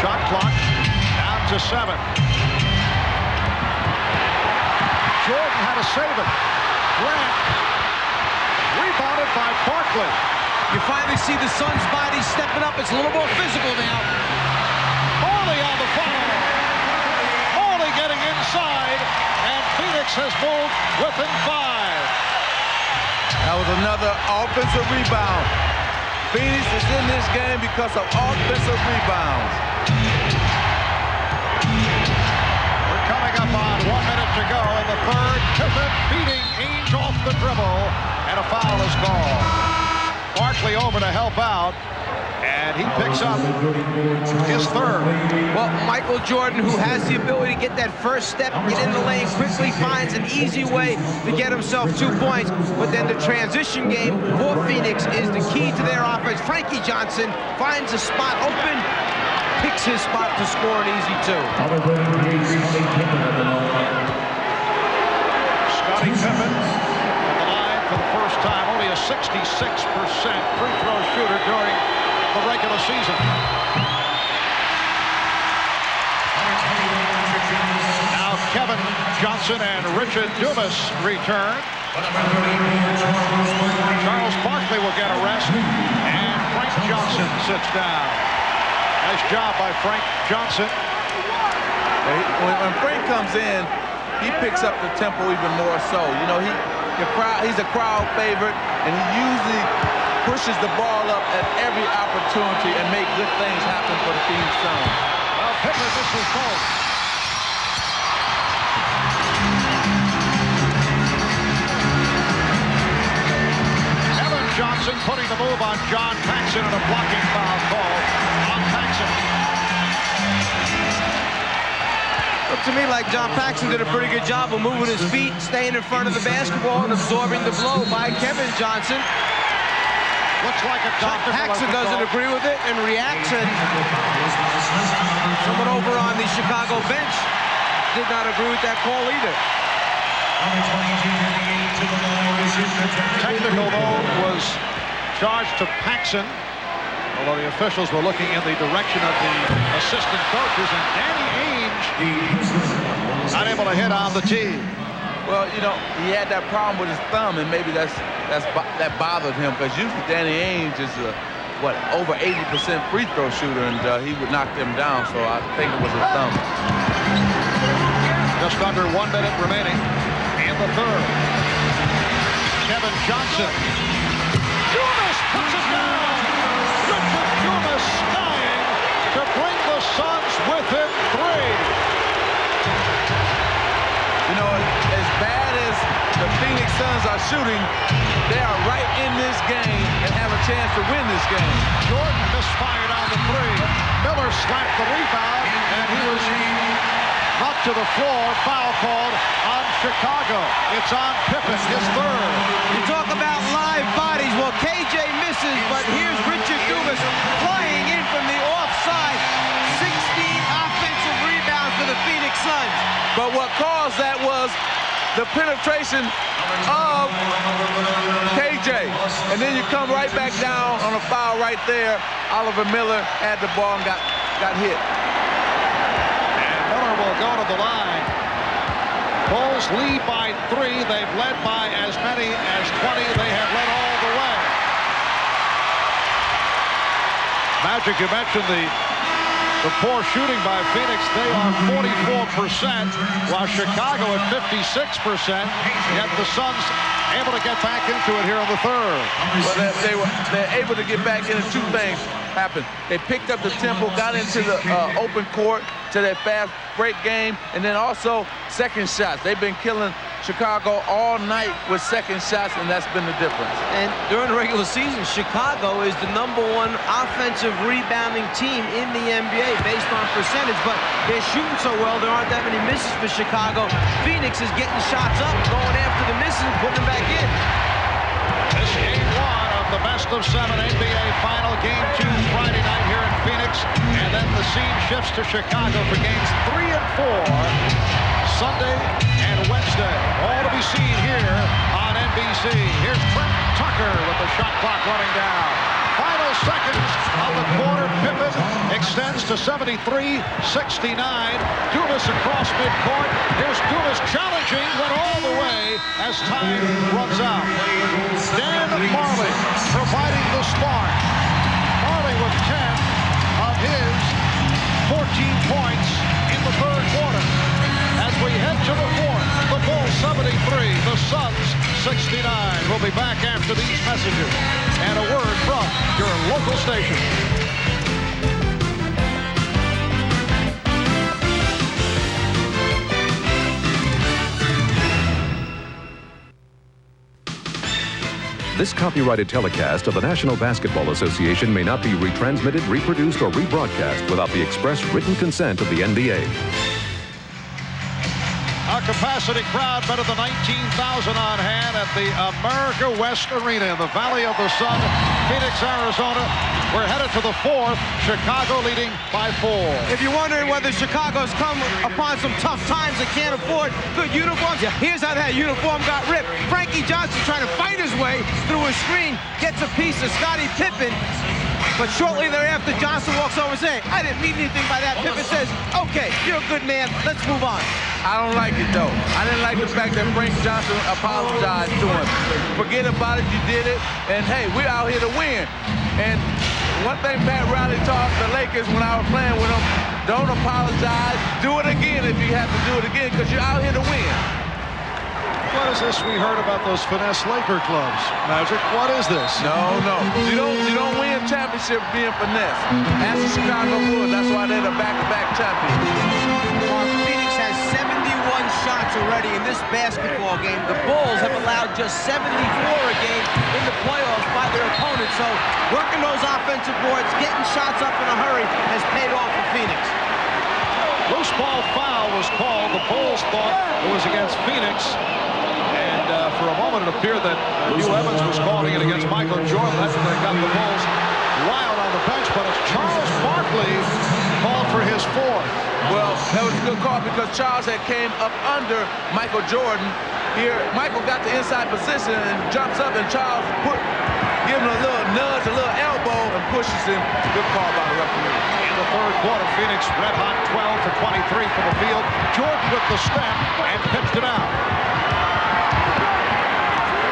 Shot clock down to 7. Jordan had to save it. Grant rebounded by Barkley. You finally see the Suns' body stepping up. It's a little more physical now. Marley on the foul. Marley getting inside, and Phoenix has moved within 5. That was another offensive rebound. Phoenix is in this game because of offensive rebounds. We're coming up on 1 minute to go in the third. Pippen beating Ainge off the dribble, and a foul is called. Barkley over to help out, and he picks up his third. Well, Michael Jordan, who has the ability to get that first step, get in the lane quickly, finds an easy way to get himself 2 points. But then the transition game for Phoenix is the key to their offense. Frankie Johnson finds a spot open, picks his spot to score an easy 2. Scottie Pippen at the line for the first time. Only a 66% free throw shooter during the regular season. Now Kevin Johnson and Richard Dumas return. Charles Barkley will get a rest, and Frank Johnson sits down. Nice job by Frank Johnson. When Frank comes in, he picks up the tempo even more so. You know, he's a crowd favorite, and he usually pushes the ball up at every opportunity and make good things happen for the Phoenix Suns. Well, Pippen misses both. Kevin Johnson on John Paxson and a blocking foul call on Paxson. Looked to me like John Paxson did a pretty good job of moving his feet, staying in front of the basketball, and absorbing the blow by Kevin Johnson. Looks like a John Paxson doesn't agree with it and reacts, and someone over on the Chicago bench did not agree with that call either. Technical, though, was charged to Paxson, although the officials were looking in the direction of the assistant coaches, and Danny Ainge not able to hit on the tee. Well, you know, he had that problem with his thumb, and maybe that bothered him, because usually Danny Ainge is over 80% free throw shooter, and he would knock them down, so I think it was his thumb. Just under 1 minute remaining in the third. Kevin Johnson. Dumas puts it down. Richard Dumas skying to bring the Suns within 3. You know, as bad as the Phoenix Suns are shooting, they are right in this game and have a chance to win this game. Jordan misfired on the 3. Miller slapped the rebound, and he was knocked to the floor. Foul called on Chicago. It's on Pippen, his third. You talk about live bodies. Well, KJ misses, but here's Richard Dumas flying in from the offside. 16 offensive rebounds for the Phoenix Suns. But what caused that was the penetration of KJ. And then you come right back down on a foul right there. Oliver Miller had the ball and got hit. Miller will go to the line. Bulls lead by 3. They've led by as many as 20. They have led all the way. Magic, you mentioned the poor shooting by Phoenix. They are 44%, while Chicago at 56%. Yet the Suns able to get back into it here in the third. Well, they're able to get back into two things happened. They picked up the tempo, got into the open court to that fast break game, and then also second shots. They've been killing Chicago all night with second shots, and that's been the difference. And during the regular season, Chicago is the #1 offensive rebounding team in the NBA based on percentage, but they're shooting so well, there aren't that many misses for Chicago. Phoenix is getting shots up, going after the misses, and putting them back in. This game 1 of the best-of-7 NBA Final, Game 2 Friday night here in Phoenix, and then the scene shifts to Chicago for games 3 and 4, Sunday and Wednesday. All to be seen here on NBC. Here's Trent Tucker with the shot clock running down. Final seconds of the quarter. Pippen extends to 73-69. Dumas across midcourt. Here's Dumas challenging, went all the way as time runs out. Dan Majerle providing the spark. Majerle with 10 of his 14 points in the third quarter. As we head to the fourth, the Bulls 73, the Suns 69. We'll be back after these messages and a word from your local station. This copyrighted telecast of the National Basketball Association may not be retransmitted, reproduced, or rebroadcast without the express written consent of the NBA. A capacity crowd better than 19,000 on hand at the America West Arena in the Valley of the Sun, Phoenix, Arizona. We're headed to the fourth, Chicago leading by 4. If you're wondering whether Chicago's come upon some tough times and can't afford good uniforms, here's how that uniform got ripped. Frankie Johnson trying to fight his way through a screen, gets a piece of Scottie Pippen, but shortly thereafter, Johnson walks over and says, I didn't mean anything by that. Pippen says, okay, you're a good man, let's move on. I don't like it, though. I didn't like the fact that Frank Johnson apologized to him. Forget about it, you did it, and hey, we're out here to win. And one thing Pat Riley taught the Lakers when I was playing with them, don't apologize, do it again if you have to do it again, because you're out here to win. What is this we heard about those finesse Laker clubs, Magic? What is this? No. You don't win championship being finesse. That's the Chicago Bulls. That's why they're the back-to-back champions. Phoenix has 71 shots already parity in this basketball game. The Bulls have allowed just 74 a game in the playoffs by their opponents. So working those offensive boards, getting shots up in a hurry has paid off for Phoenix. Loose ball foul was called. The Bulls thought it was against Phoenix. And for a moment, it appeared that Hugh Evans was calling it against Michael Jordan. That's when they got the Bulls wild on the bench. But it's Charles Barkley called for his fourth. Well, that was a good call because Charles had came up under Michael Jordan. Here, Michael got the inside position and jumps up, and Charles gives him a little nudge, a little elbow, and pushes him. Good call by the referee. In the third quarter, Phoenix red hot, 12 for 23 from the field. Jordan with the step and pitched it out.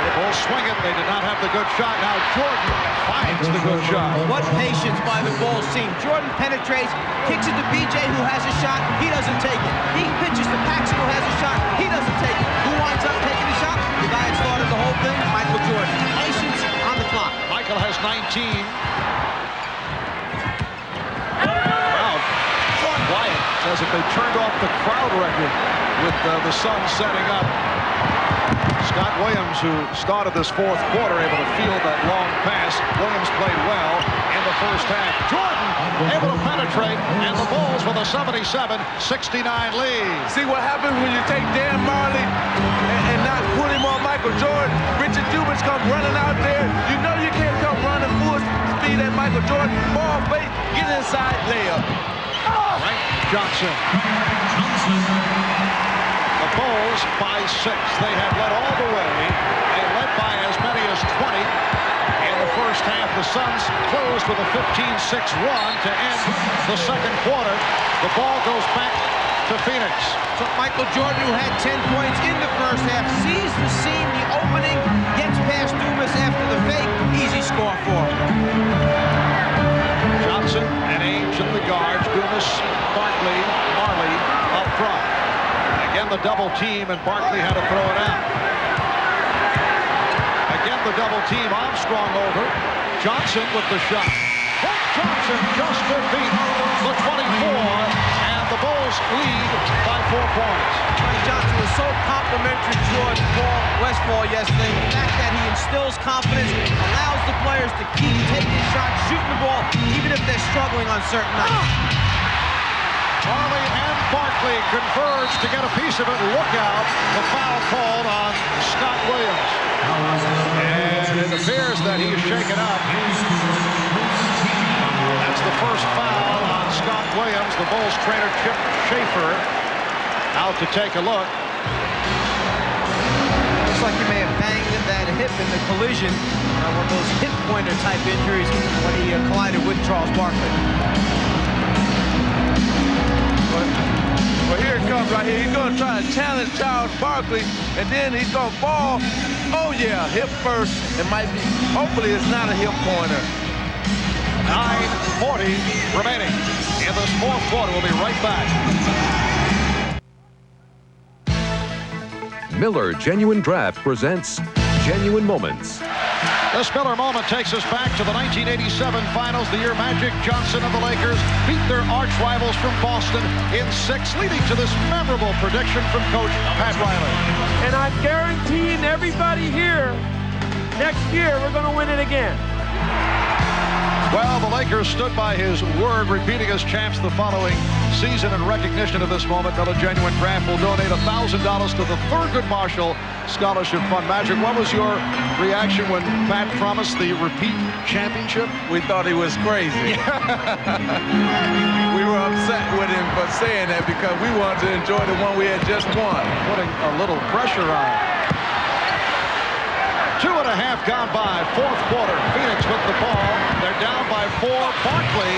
The Bulls swing it. They did not have the good shot. Now Jordan finds the good shot. What patience by the Bulls team. Jordan penetrates, kicks it to BJ, who has a shot. He doesn't take it. He pitches to Paxson, who has a shot. He doesn't take it. Who winds up taking the shot? The guy that started the whole thing, Michael Jordan. Patience on the clock. Michael has 19. Crowd quiet as if they turned off the crowd record with the Suns setting up. Scott Williams, who started this fourth quarter, able to field that long pass. Williams played well in the first half. Jordan able to penetrate, and the Bulls with a 77-69 lead. See what happens when you take Dan Marley and not put him on Michael Jordan. Richard Dumas comes running out there. You know you can't come running full speed at Michael Jordan. Ball fake, get inside, layup. Frank Johnson. The Bulls by 6. They have led all the way. They led by as many as 20. In the first half, the Suns closed with a 15-6 run to end the second quarter. The ball goes back to Phoenix. So Michael Jordan, who had 10 points in the first half, sees the seam, the opening, gets past Dumas after the fake. Easy score for him. Johnson and Ainge in the guards. Dumas, Barkley, Marley up front. Again, the double team, and Barkley had to throw it out. Again, the double team. Armstrong over. Johnson with the shot. Frank Johnson just to beat the 24, and the Bulls lead by 4 points. Frank Johnson was so complimentary to George Westphal yesterday. The fact that he instills confidence, allows the players to keep taking shots, shooting the ball, even if they're struggling on certain nights. Marley and Barkley converge to get a piece of it. Look out, the foul called on Scott Williams. And it appears that he is shaken up. That's the first foul on Scott Williams. The Bulls trainer Chip Schaefer out to take a look. Looks like he may have banged that hip in the collision. One of those hip pointer type injuries when he collided with Charles Barkley. Well, here it comes right here. He's going to try to challenge Charles Barkley, and then he's going to fall. Oh, yeah, hip first. It might be. Hopefully, it's not a hip pointer. 9:40 remaining in this fourth quarter. We'll be right back. Miller Genuine Draft presents Genuine Moments. This Miller moment takes us back to the 1987 finals, the year Magic Johnson of the Lakers beat their arch rivals from Boston in 6, leading to this memorable prediction from Coach Pat Riley. And I'm guaranteeing everybody here, next year we're going to win it again. Well, the Lakers stood by his word, repeating as champs the following season. In recognition of this moment, Miller Genuine Draft will donate $1,000 to the Thurgood Marshall Scholarship Fund. Magic, what was your reaction when Pat promised the repeat championship? We thought he was crazy. We were upset with him for saying that because we wanted to enjoy the one we had just won. Putting a little pressure on. 2.5 gone by, fourth quarter. Phoenix with the ball. They're down by 4. Barkley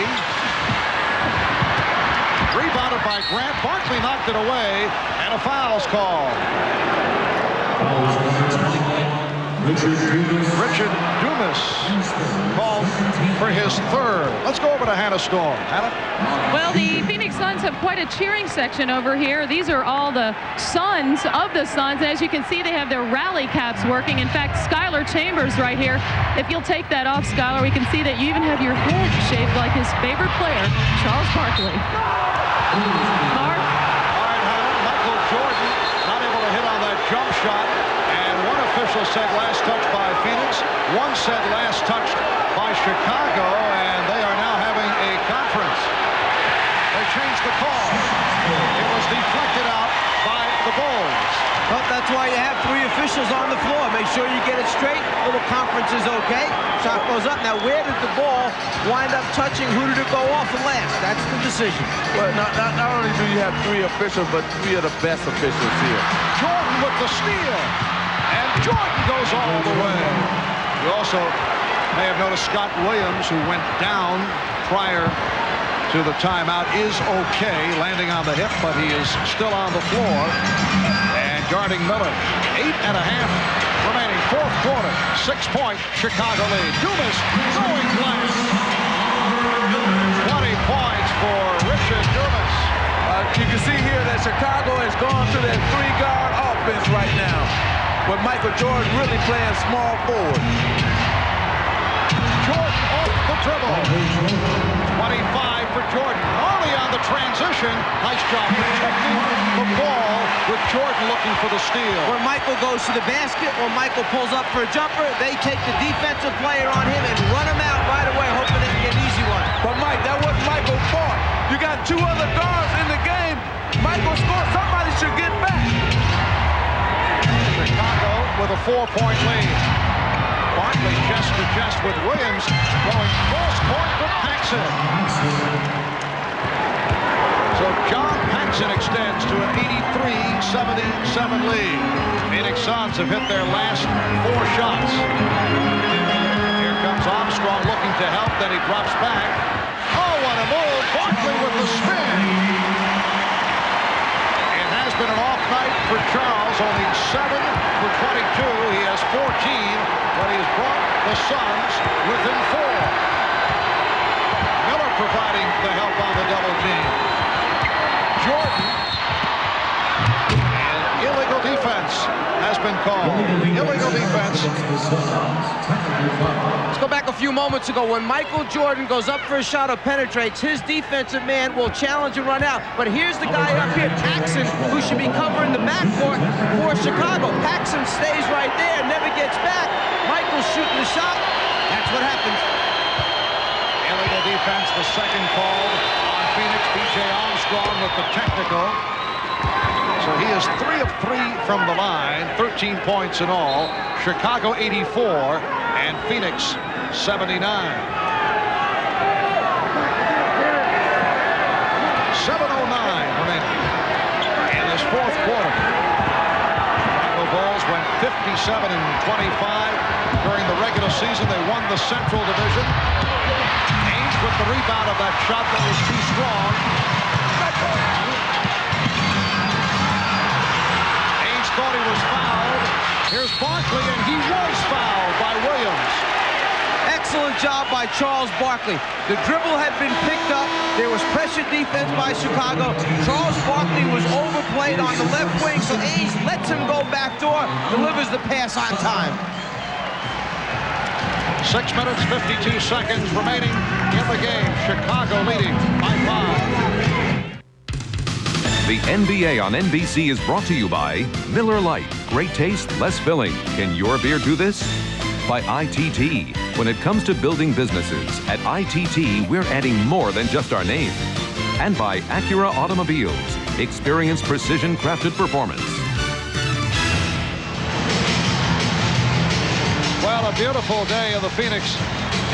rebounded by Grant. Barkley knocked it away, and a foul's called. Richard Dumas called for his third. Let's go over to Hannah Storm. Hannah? Well, the Phoenix Suns have quite a cheering section over here. These are all the sons of the Suns, and as you can see, they have their rally caps working. In fact, Skylar Chambers right here. If you'll take that off, Skylar, we can see that you even have your head shaved like his favorite player, Charles Barkley. Michael Jordan not able to hit Michael said last touch by Phoenix. One said last touch by Chicago, and they are now having a conference. They changed the call. It was deflected out by the Bulls. Well, that's why you have 3 officials on the floor. Make sure you get it straight. Little conference is okay. Shot goes up. Now, where did the ball wind up touching? Who did it go off of last? That's the decision. Well, not only do you have 3 officials, but 3 of the best officials here. Jordan with the steal. And Jordan goes all the way. You also may have noticed Scott Williams, who went down prior to the timeout, is okay, landing on the hip, but he is still on the floor and guarding Miller. 8.5 remaining, fourth quarter. 6-point Chicago lead. Dumas going glass. 20 points for Richard Dumas. You can see here that Chicago has gone to that 3-guard offense right now, with Michael Jordan really playing small forward. Jordan off the dribble. 25 for Jordan. Only on the transition. Nice job protecting the ball with Jordan looking for the steal. When Michael goes to the basket, or Michael pulls up for a jumper, they take the defensive player on him and run him out right away, hoping they can get an easy one. But Mike, that wasn't Michael's fault. You got 2 other guards in the game. Michael scored. Somebody should get back. Chicago with a 4-point lead. Barkley chest to chest with Williams, going cross court for Paxson. So John Paxson extends to an 83-77 lead. Phoenix Suns have hit their last 4 shots. Here comes Armstrong looking to help, then he drops back. Oh, what a move! Barkley with the spin. It has been an off night for Charles, only 7 for 22. He has 14, but he's brought the Suns within 4. Miller providing the help on the double team. Jordan. And illegal defense has been called. Illegal defense. Let's go back a few moments ago. When Michael Jordan goes up for a shot or penetrates, his defensive man will challenge and run out. But here's the guy up here, Paxson, who should be covering the backcourt for Chicago. Paxson stays right there, never gets back. Michael's shooting the shot. That's what happens. Illegal defense, the second called on Phoenix. B.J. Armstrong with the technical. So he is 3 of 3 from the line, 13 points in all. Chicago 84 and Phoenix 79. 7:09 remaining in this fourth quarter. Chicago Bulls went 57-25 during the regular season. They won the Central Division. Ainge with the rebound of that shot that was too strong. Ainge thought he was fouled. Here's Barkley, and he was fouled by Williams. Excellent job by Charles Barkley. The dribble had been picked up. There was pressure defense by Chicago. Charles Barkley was overplayed on the left wing, so Ainge lets him go backdoor, delivers the pass on time. 6 minutes, 52 seconds remaining in the game. Chicago leading by 5. The NBA on NBC is brought to you by Miller Lite. Great taste, less filling. Can your beer do this? By ITT. When it comes to building businesses, at ITT, we're adding more than just our name. And by Acura Automobiles. Experience precision-crafted performance. Well, a beautiful day in the Phoenix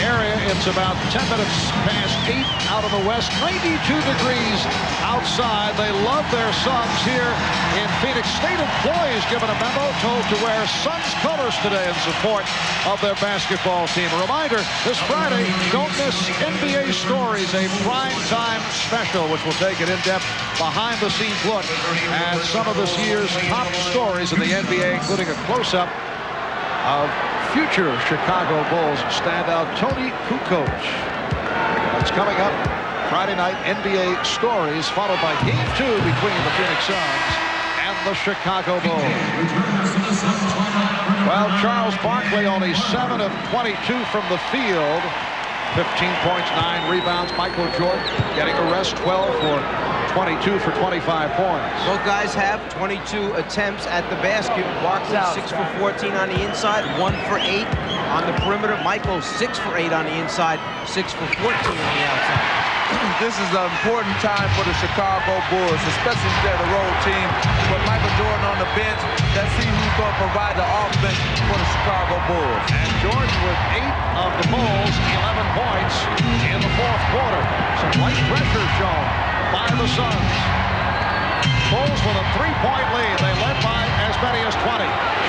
area. It's about 10 minutes past 8 out of the west. 92 degrees outside. They love their Suns here in Phoenix. State employees given a memo told to wear Suns colors today in support of their basketball team. A reminder, this Friday, don't miss NBA Stories, a primetime special, which will take an in-depth behind-the-scenes look at some of this year's top stories in the NBA, including a close-up of future Chicago Bulls standout Tony Kukoc. That's coming up Friday night, NBA Stories, followed by Game 2 between the Phoenix Suns and the Chicago Bulls. Well, Charles Barkley only 7 of 22 from the field. 15 points, 9 rebounds. Michael Jordan getting a rest, 12 for 22 for 25 points. Both guys have 22 attempts at the basket. Barkley 6 for 14 on the inside, 1 for 8 on the perimeter. Michael 6 for 8 on the inside, 6 for 14 on the outside. This is an important time for the Chicago Bulls, especially if they're the road team. With Michael Jordan on the bench, let's see who's going to provide the offense for the Chicago Bulls. And Jordan with 8 of the Bulls, 11 points in the fourth quarter. Some light pressure shown by the Suns. Bulls with a 3-point lead. They led by as many as 20.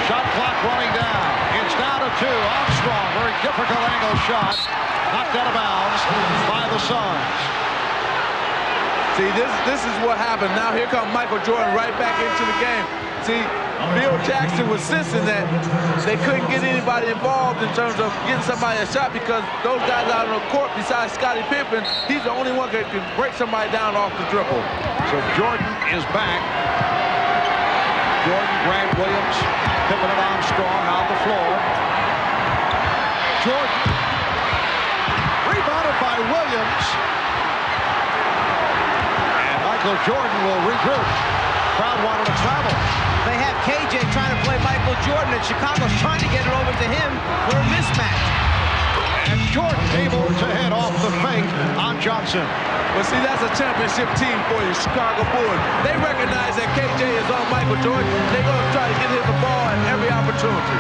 Shot clock running down. It's down to 2. Armstrong, very difficult angle shot. Knocked out of bounds by the Suns. See, this is what happened. Now here comes Michael Jordan right back into the game. See, Bill Jackson was sensing that they couldn't get anybody involved in terms of getting somebody a shot because those guys out on the court besides Scottie Pippen, he's the only one that can break somebody down off the dribble. So Jordan is back. Jordan, Grant Williams, Pippen and Armstrong on the floor. Jordan rebounded by Williams. And Michael Jordan will regroup. Crowd wanted to travel. They have KJ trying to play Michael Jordan, and Chicago's trying to get it over to him for a mismatch. And Jordan able to head off the fake on Johnson. Well, see, that's a championship team for you, Chicago Bulls. They recognize that KJ is on Michael Jordan. They're going to try to get him the ball at every opportunity.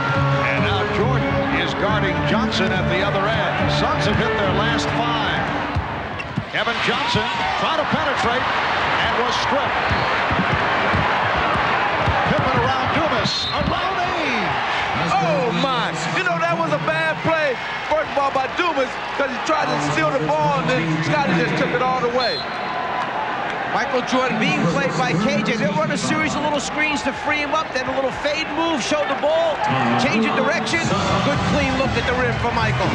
And now Jordan is guarding Johnson at the other end. Suns have hit their last 5. Kevin Johnson trying to penetrate and was stripped. Pippen around Dumas, around Age. Oh, my. You know, that was a bad play, first of all, by Dumas, because he tried to steal the ball, and then Scottie just took it all the way. Michael Jordan being played by KJ. They'll run a series of little screens to free him up, then a little fade move, show the ball, change of direction. Good clean look at the rim for Michael.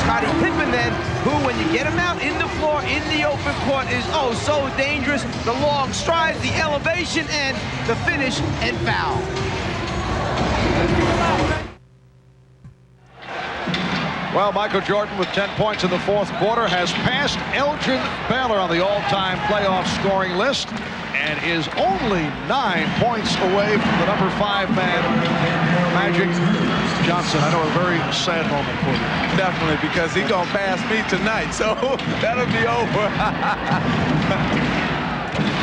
Scottie Pippen then, who when you get him out in the floor, in the open court, is oh so dangerous. The long strides, the elevation, and the finish and foul. Well, Michael Jordan with 10 points in the fourth quarter has passed Elgin Baylor on the all-time playoff scoring list and is only 9 points away from the number 5 man, Magic Johnson. I know a very sad moment for you. Definitely, because he's going to pass me tonight, so that'll be over.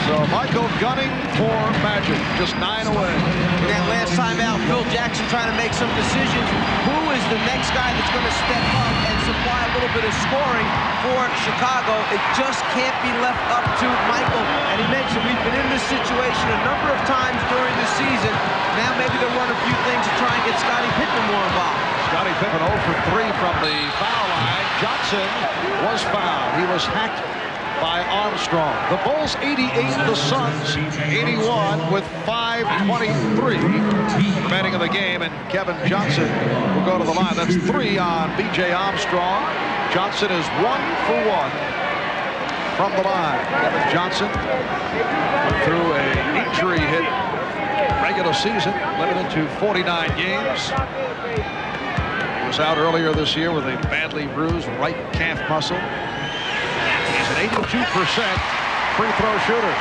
So Michael gunning for Magic, just 9 away. That last time out, Phil Jackson trying to make some decisions. Who is the next guy that's going to step up and supply a little bit of scoring for Chicago? It just can't be left up to Michael. And he mentioned we've been in this situation a number of times during the season. Now maybe they'll run a few things to try and get Scottie Pippen more involved. Scottie Pippen 0 for 3 from the foul line. Johnson was fouled. He was hacked by Armstrong. The Bulls 88, the Suns 81 with 5:23 remaining in the game, and Kevin Johnson will go to the line. That's 3 on B.J. Armstrong. Johnson is 1 for 1 from the line. Kevin Johnson went through an injury-hit regular season, limited to 49 games. He was out earlier this year with a badly bruised right calf muscle. He's an 82% free throw shooter.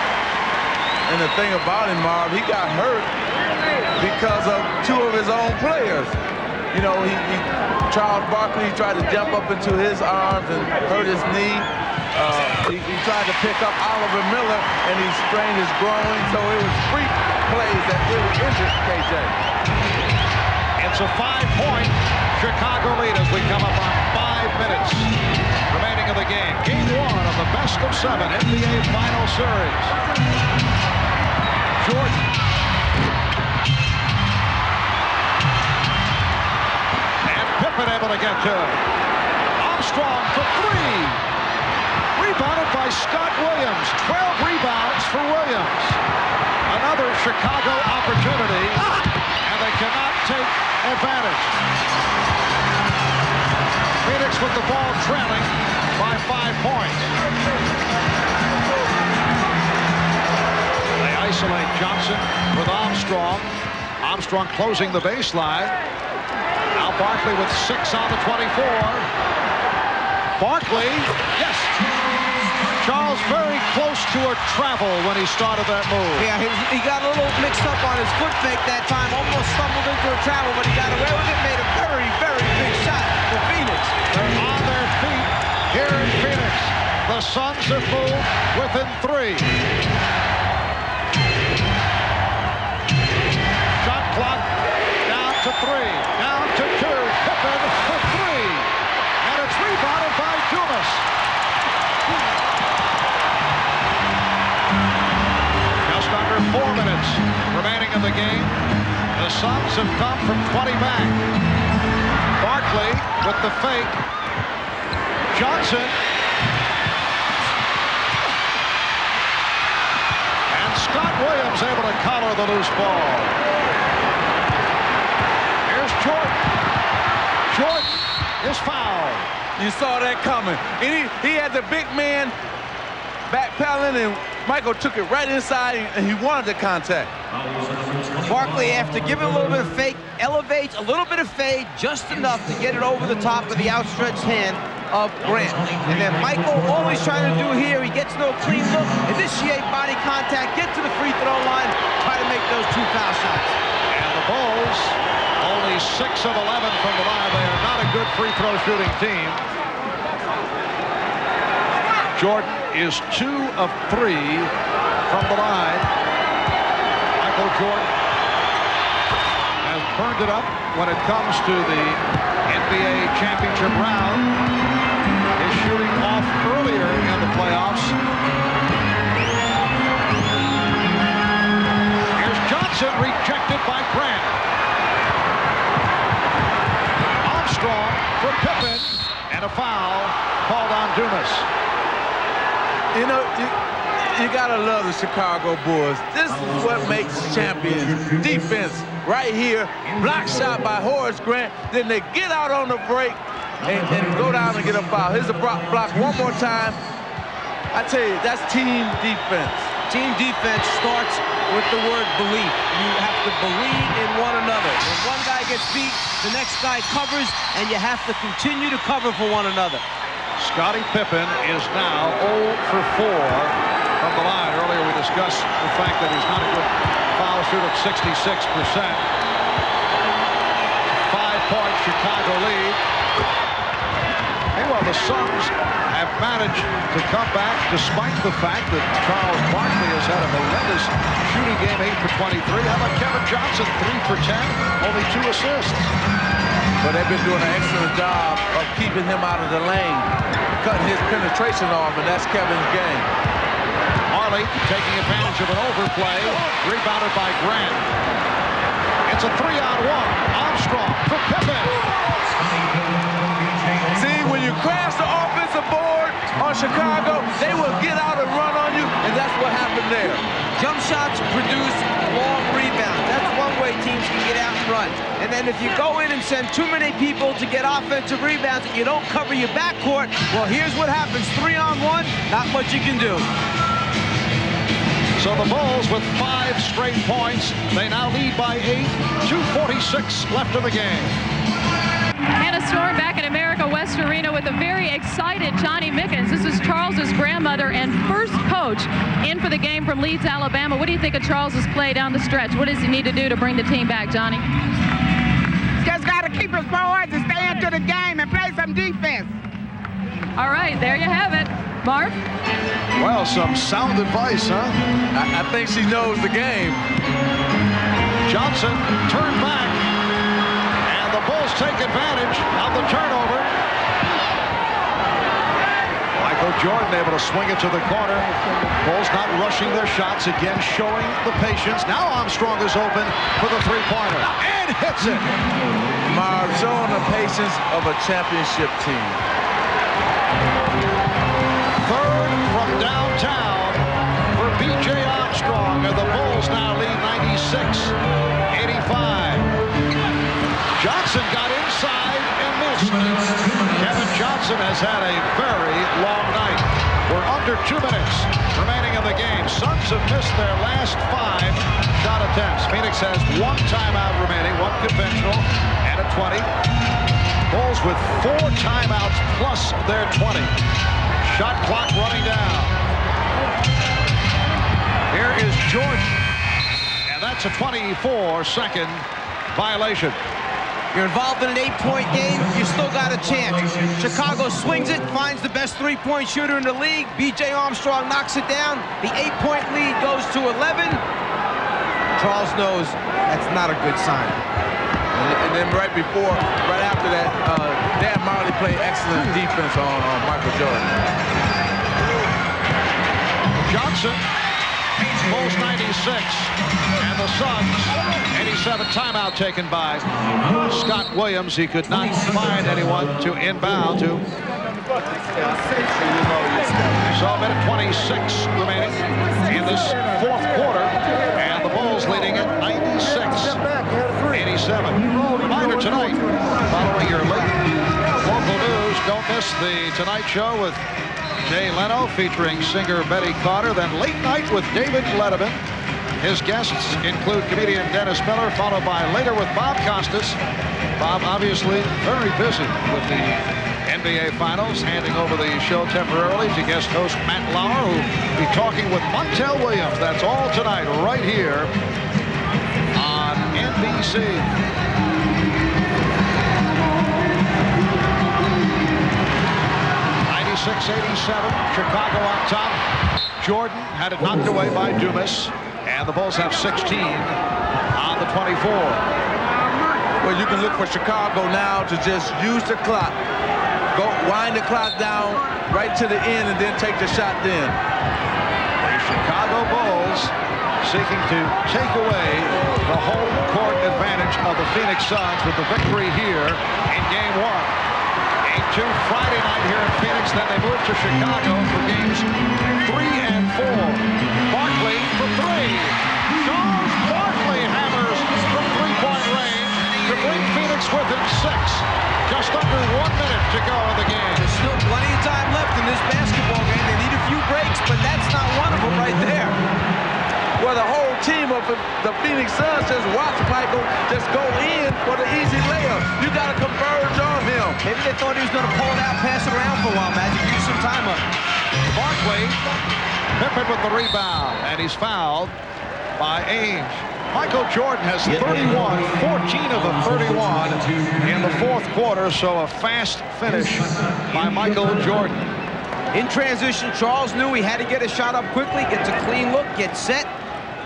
And the thing about him, Marv, he got hurt because of 2 of his own players. You know, Charles Barkley tried to jump up into his arms and hurt his knee. He tried to pick up Oliver Miller, and he strained his groin. So it was freak plays that really injured KJ. It's a 5-point Chicago lead as we come up on 5 minutes remaining of the game. Game 1 of the best-of-7 NBA Final Series. Jordan. And Pippen able to get to it. Armstrong for 3. Rebounded by Scott Williams. 12 rebounds for Williams. Another Chicago opportunity, and they cannot take advantage. Phoenix with the ball trailing by 5 points. They isolate Johnson with Armstrong. Armstrong closing the baseline. Now Barkley with 6 on the 24. Barkley, yes. Charles very close to a travel when he started that move. Yeah, he got a little mixed up on his foot fake that time, almost stumbled into a travel, but he got away with it, made a very, very big shot for Phoenix. They're on their feet here in Phoenix. The Suns have moved within 3. Shot clock down to 3, down to 2. Pippen for 3. And it's rebounded by Dumas. Just under 4 minutes remaining in the game. The Suns have come from 20 back. Barkley with the fake. Johnson. And Scott Williams able to collar the loose ball. Here's Jordan. Jordan is fouled. You saw that coming. And he had the big man backpedaling, and Michael took it right inside, and he wanted the contact. Barkley, after giving a little bit of fake, elevates a little bit of fade, just enough to get it over the top of the outstretched hand of Grant. And then Michael, all he's trying to do here, he gets no clean look, initiate body contact, get to the free throw line, try to make those 2 foul shots. And the Bulls, only 6 of 11 from the line. They are not a good free throw shooting team. Jordan is 2 of 3 from the line. Michael Jordan has burned it up when it comes to the NBA championship round. He's shooting off earlier in the playoffs. Here's Johnson, rejected by Grant. Armstrong for Pippen, and a foul called on Dumas. You know, you gotta love the Chicago Bulls. This is what makes champions. Defense right here, block shot by Horace Grant. Then they get out on the break and go down and get a foul. Here's a block one more time. I tell you, that's team defense. Team defense starts with the word belief. You have to believe in one another. When one guy gets beat, the next guy covers, and you have to continue to cover for one another. Scottie Pippen is now 0 for 4 from the line. Earlier we discussed the fact that he's not a good foul shooter at 66%. 5-point Chicago lead. Meanwhile, the Suns have managed to come back despite the fact that Charles Barkley has had a horrendous shooting game, 8 for 23. How about Kevin Johnson, 3 for 10, only 2 assists. But they've been doing an excellent job of keeping him out of the lane, cutting his penetration off, and that's Kevin's game. Marley taking advantage of an overplay, rebounded by Grant. It's a 3-on-1. Armstrong for Pippen. See, when you crash the offensive board on Chicago, they will get out and run on you, and that's what happened there. Jump shots produce long rebounds. That's one way teams can get out and run. And then if you go in and send too many people to get offensive rebounds and you don't cover your backcourt, well, here's what happens. 3-on-1, not much you can do. So the Bulls with 5 straight points. They now lead by 8. 2:46 left in the game. And a storm back at America West Arena with a very excited Johnny Mickens. This is Charles's grandmother and first coach in for the game from Leeds, Alabama. What do you think of Charles's play down the stretch? What does he need to do to bring the team back, Johnny? Just got to keep his boys and stay into the game and play some defense. All right, there you have it. Marv? Well, some sound advice, huh? I think she knows the game. Johnson turned back. The Bulls take advantage of the turnover. Michael Jordan able to swing it to the corner. Bulls not rushing their shots, again showing the patience. Now Armstrong is open for the three-pointer and hits it. Marv showing the patience of a championship team. Third from downtown for B.J. Armstrong, and the Bulls now lead 96-85. Johnson got inside and missed. Kevin Johnson has had a very long night. We're under 2 minutes remaining in the game. Suns have missed their last 5 shot attempts. Phoenix has 1 timeout remaining, 1 conventional, and a 20. Bulls with 4 timeouts plus their 20. Shot clock running down. Here is Jordan. And that's a 24-second violation. You're involved in an 8-point game, you still got a chance. Chicago swings it, finds the best three-point shooter in the league. B.J. Armstrong knocks it down. The 8-point lead goes to 11. Charles knows that's not a good sign. And then right after that, Dan Marley played excellent defense on Michael Jordan. Johnson, Bulls 96, and the Suns 87. Timeout taken by Scott Williams. He could not find anyone to inbound to. So a minute 26 remaining in this fourth quarter, and the Bulls leading at 96-87. Reminder tonight, following your late local news, don't miss the Tonight Show with Jay Leno featuring singer Betty Carter, then Late Night with David Letterman. His guests include comedian Dennis Miller, followed by Later with Bob Costas. Bob obviously very busy with the NBA Finals, handing over the show temporarily to guest host Matt Lauer, who will be talking with Montel Williams. That's all tonight right here on NBC. Chicago on top. Jordan had it knocked away by Dumas, and the Bulls have 16 on the 24. Well, you can look for Chicago now to just use the clock. Go wind the clock down right to the end and then take the shot then. The Chicago Bulls seeking to take away the home court advantage of the Phoenix Suns with the victory here in Game 1. Game 2 Friday night here in Phoenix, then they move to Chicago for games 3 and 4. Barkley for 3. Charles Barkley hammers from three-point range to bring Phoenix within 6. Just under 1 minute to go in the game. There's still plenty of time left in this basketball game. They need a few breaks, but that's not one of them right there. Well, the whole team of the Phoenix Suns just watch Michael just go in for the easy layup. You got to converge on him. Maybe they thought he was going to pull it out, pass it around for a while, Magic. Use some time up. Barkley, Pippen with the rebound, and he's fouled by Ainge. Michael Jordan has 31, 14 of the 31 in the fourth quarter, so a fast finish by Michael Jordan. In transition, Charles knew he had to get a shot up quickly, gets a clean look, get set,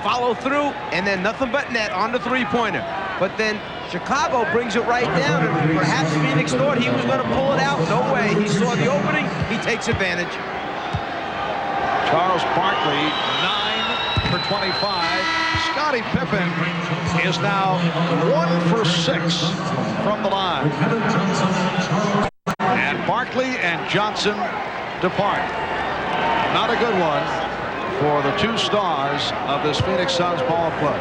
follow through, and then nothing but net on the three-pointer. But then Chicago brings it right down, and perhaps Phoenix thought he was going to pull it out. No way. He saw the opening. He takes advantage. Charles Barkley, 9 for 25. Scottie Pippen is now 1 for 6 from the line. And Barkley and Johnson depart. Not a good one for the two stars of this Phoenix Suns ball club.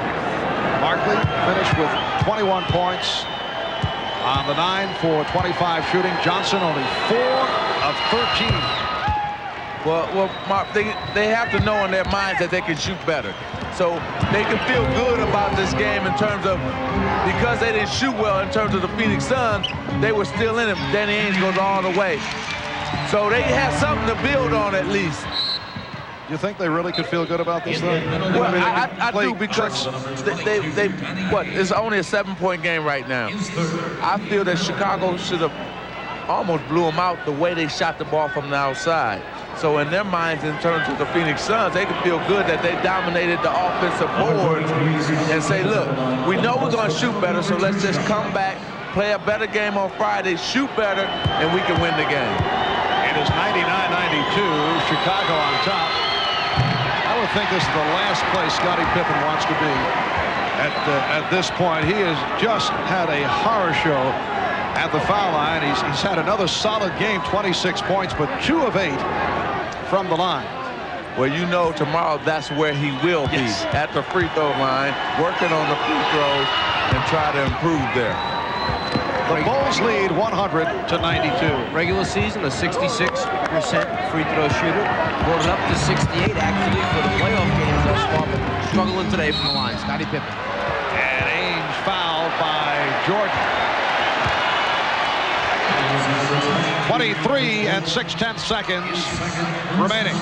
Barkley finished with 21 points on the 9 for 25 shooting. Johnson only 4 of 13. Well, Mark, they have to know in their minds that they can shoot better. So they can feel good about this game in terms of, because they didn't shoot well in terms of the Phoenix Suns, they were still in it. Danny Ainge goes all the way. So they have something to build on at least. You think they really could feel good about this, though? Well, I do, because it's only a 7-point game right now. I feel that Chicago should have almost blew them out the way they shot the ball from the outside. So in their minds, in terms of the Phoenix Suns, they can feel good that they dominated the offensive boards and say, look, we know we're going to shoot better, so let's just come back, play a better game on Friday, shoot better, and we can win the game. It is 99-92, Chicago on top. I would think this is the last place Scottie Pippen wants to be at this point. He has just had a horror show at the foul line. He's had another solid game, 26 points, but 2 of 8 from the line. Well, you know tomorrow that's where he will be, at the free throw line, working on the free throws and try to improve there. The Bulls lead 100-92. Regular season, a 66% free throw shooter. Brought it up to 68 actually for the playoff games thus far, but struggling today from the line. Scottie Pippen. And Ainge fouled by Jordan. 23 and 6/10 seconds remaining.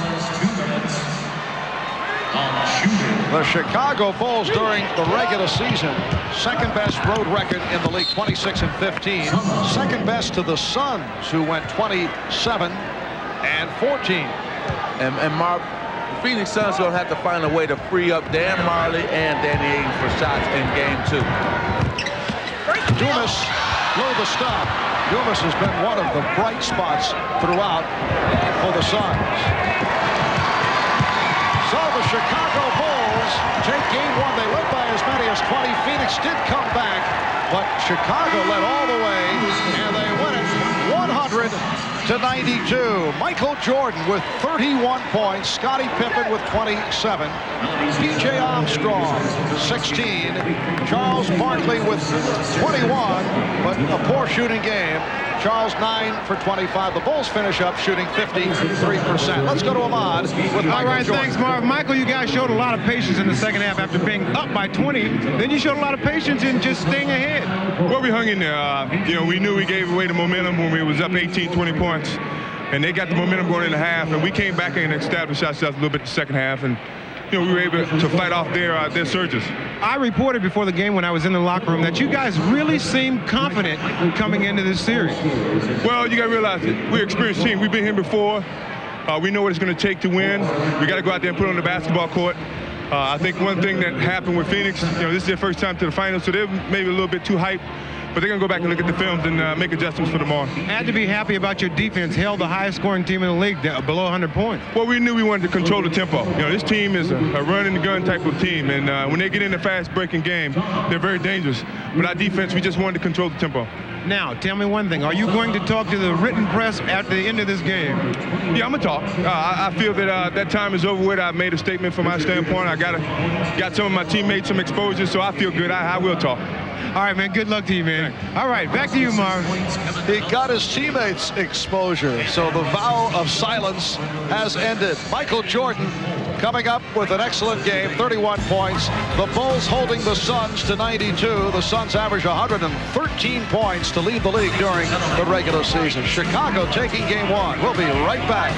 The Chicago Bulls during the regular season, second best road record in the league, 26-15. Second best to the Suns, who went 27-14. And Mark, the Phoenix Suns are going to have to find a way to free up Dan Marley and Danny Ainge for shots in game 2. Dumas blew the stop. Dumas has been one of the bright spots throughout for the Suns. So the Chicago Bulls take game 1. They led by as many as 20. Phoenix did come back, but Chicago led all the way, and they win it 100-92. Michael Jordan with 31 points. Scottie Pippen with 27. P.J. Armstrong, 16. Charles Barkley with 21, but a poor shooting game. Charles 9 for 25. The Bulls finish up shooting 53%. Let's go to Ahmad with Michael All right, Jordan. thanks, Marv. Michael, you guys showed a lot of patience in the second half after being up by 20. Then you showed a lot of patience in just staying ahead. Well, we hung in there. We knew we gave away the momentum when we was up 18, 20 points. And they got the momentum going in the half. And we came back and established ourselves a little bit in the second half. And we were able to fight off their surges. I reported before the game when I was in the locker room that you guys really seemed confident coming into this series. Well, you got to realize that we're an experienced team. We've been here before. We know what it's going to take to win. We got to go out there and put on the basketball court. I think one thing that happened with Phoenix, this is their first time to the finals, so they're maybe a little bit too hyped. But they're going to go back and look at the films and make adjustments for tomorrow. Had to be happy about your defense. Held the highest scoring team in the league, below 100 points. Well, we knew we wanted to control the tempo. This team is a run-and-gun type of team, and when they get in a fast-breaking game, they're very dangerous. But our defense, we just wanted to control the tempo. Now, tell me one thing. Are you going to talk to the written press at the end of this game? Yeah, I'm going to talk. I feel that that time is over with. I've made a statement from my standpoint. I got some of my teammates some exposure, so I feel good. I will talk. All right, man. Good luck to you, man. All right, back to you, Marv. He got his teammates exposure, so the vow of silence has ended. Michael Jordan coming up with an excellent game, 31 points. The Bulls holding the Suns to 92. The Suns average 113 points to lead the league during the regular season. Chicago taking game 1. We'll be right back.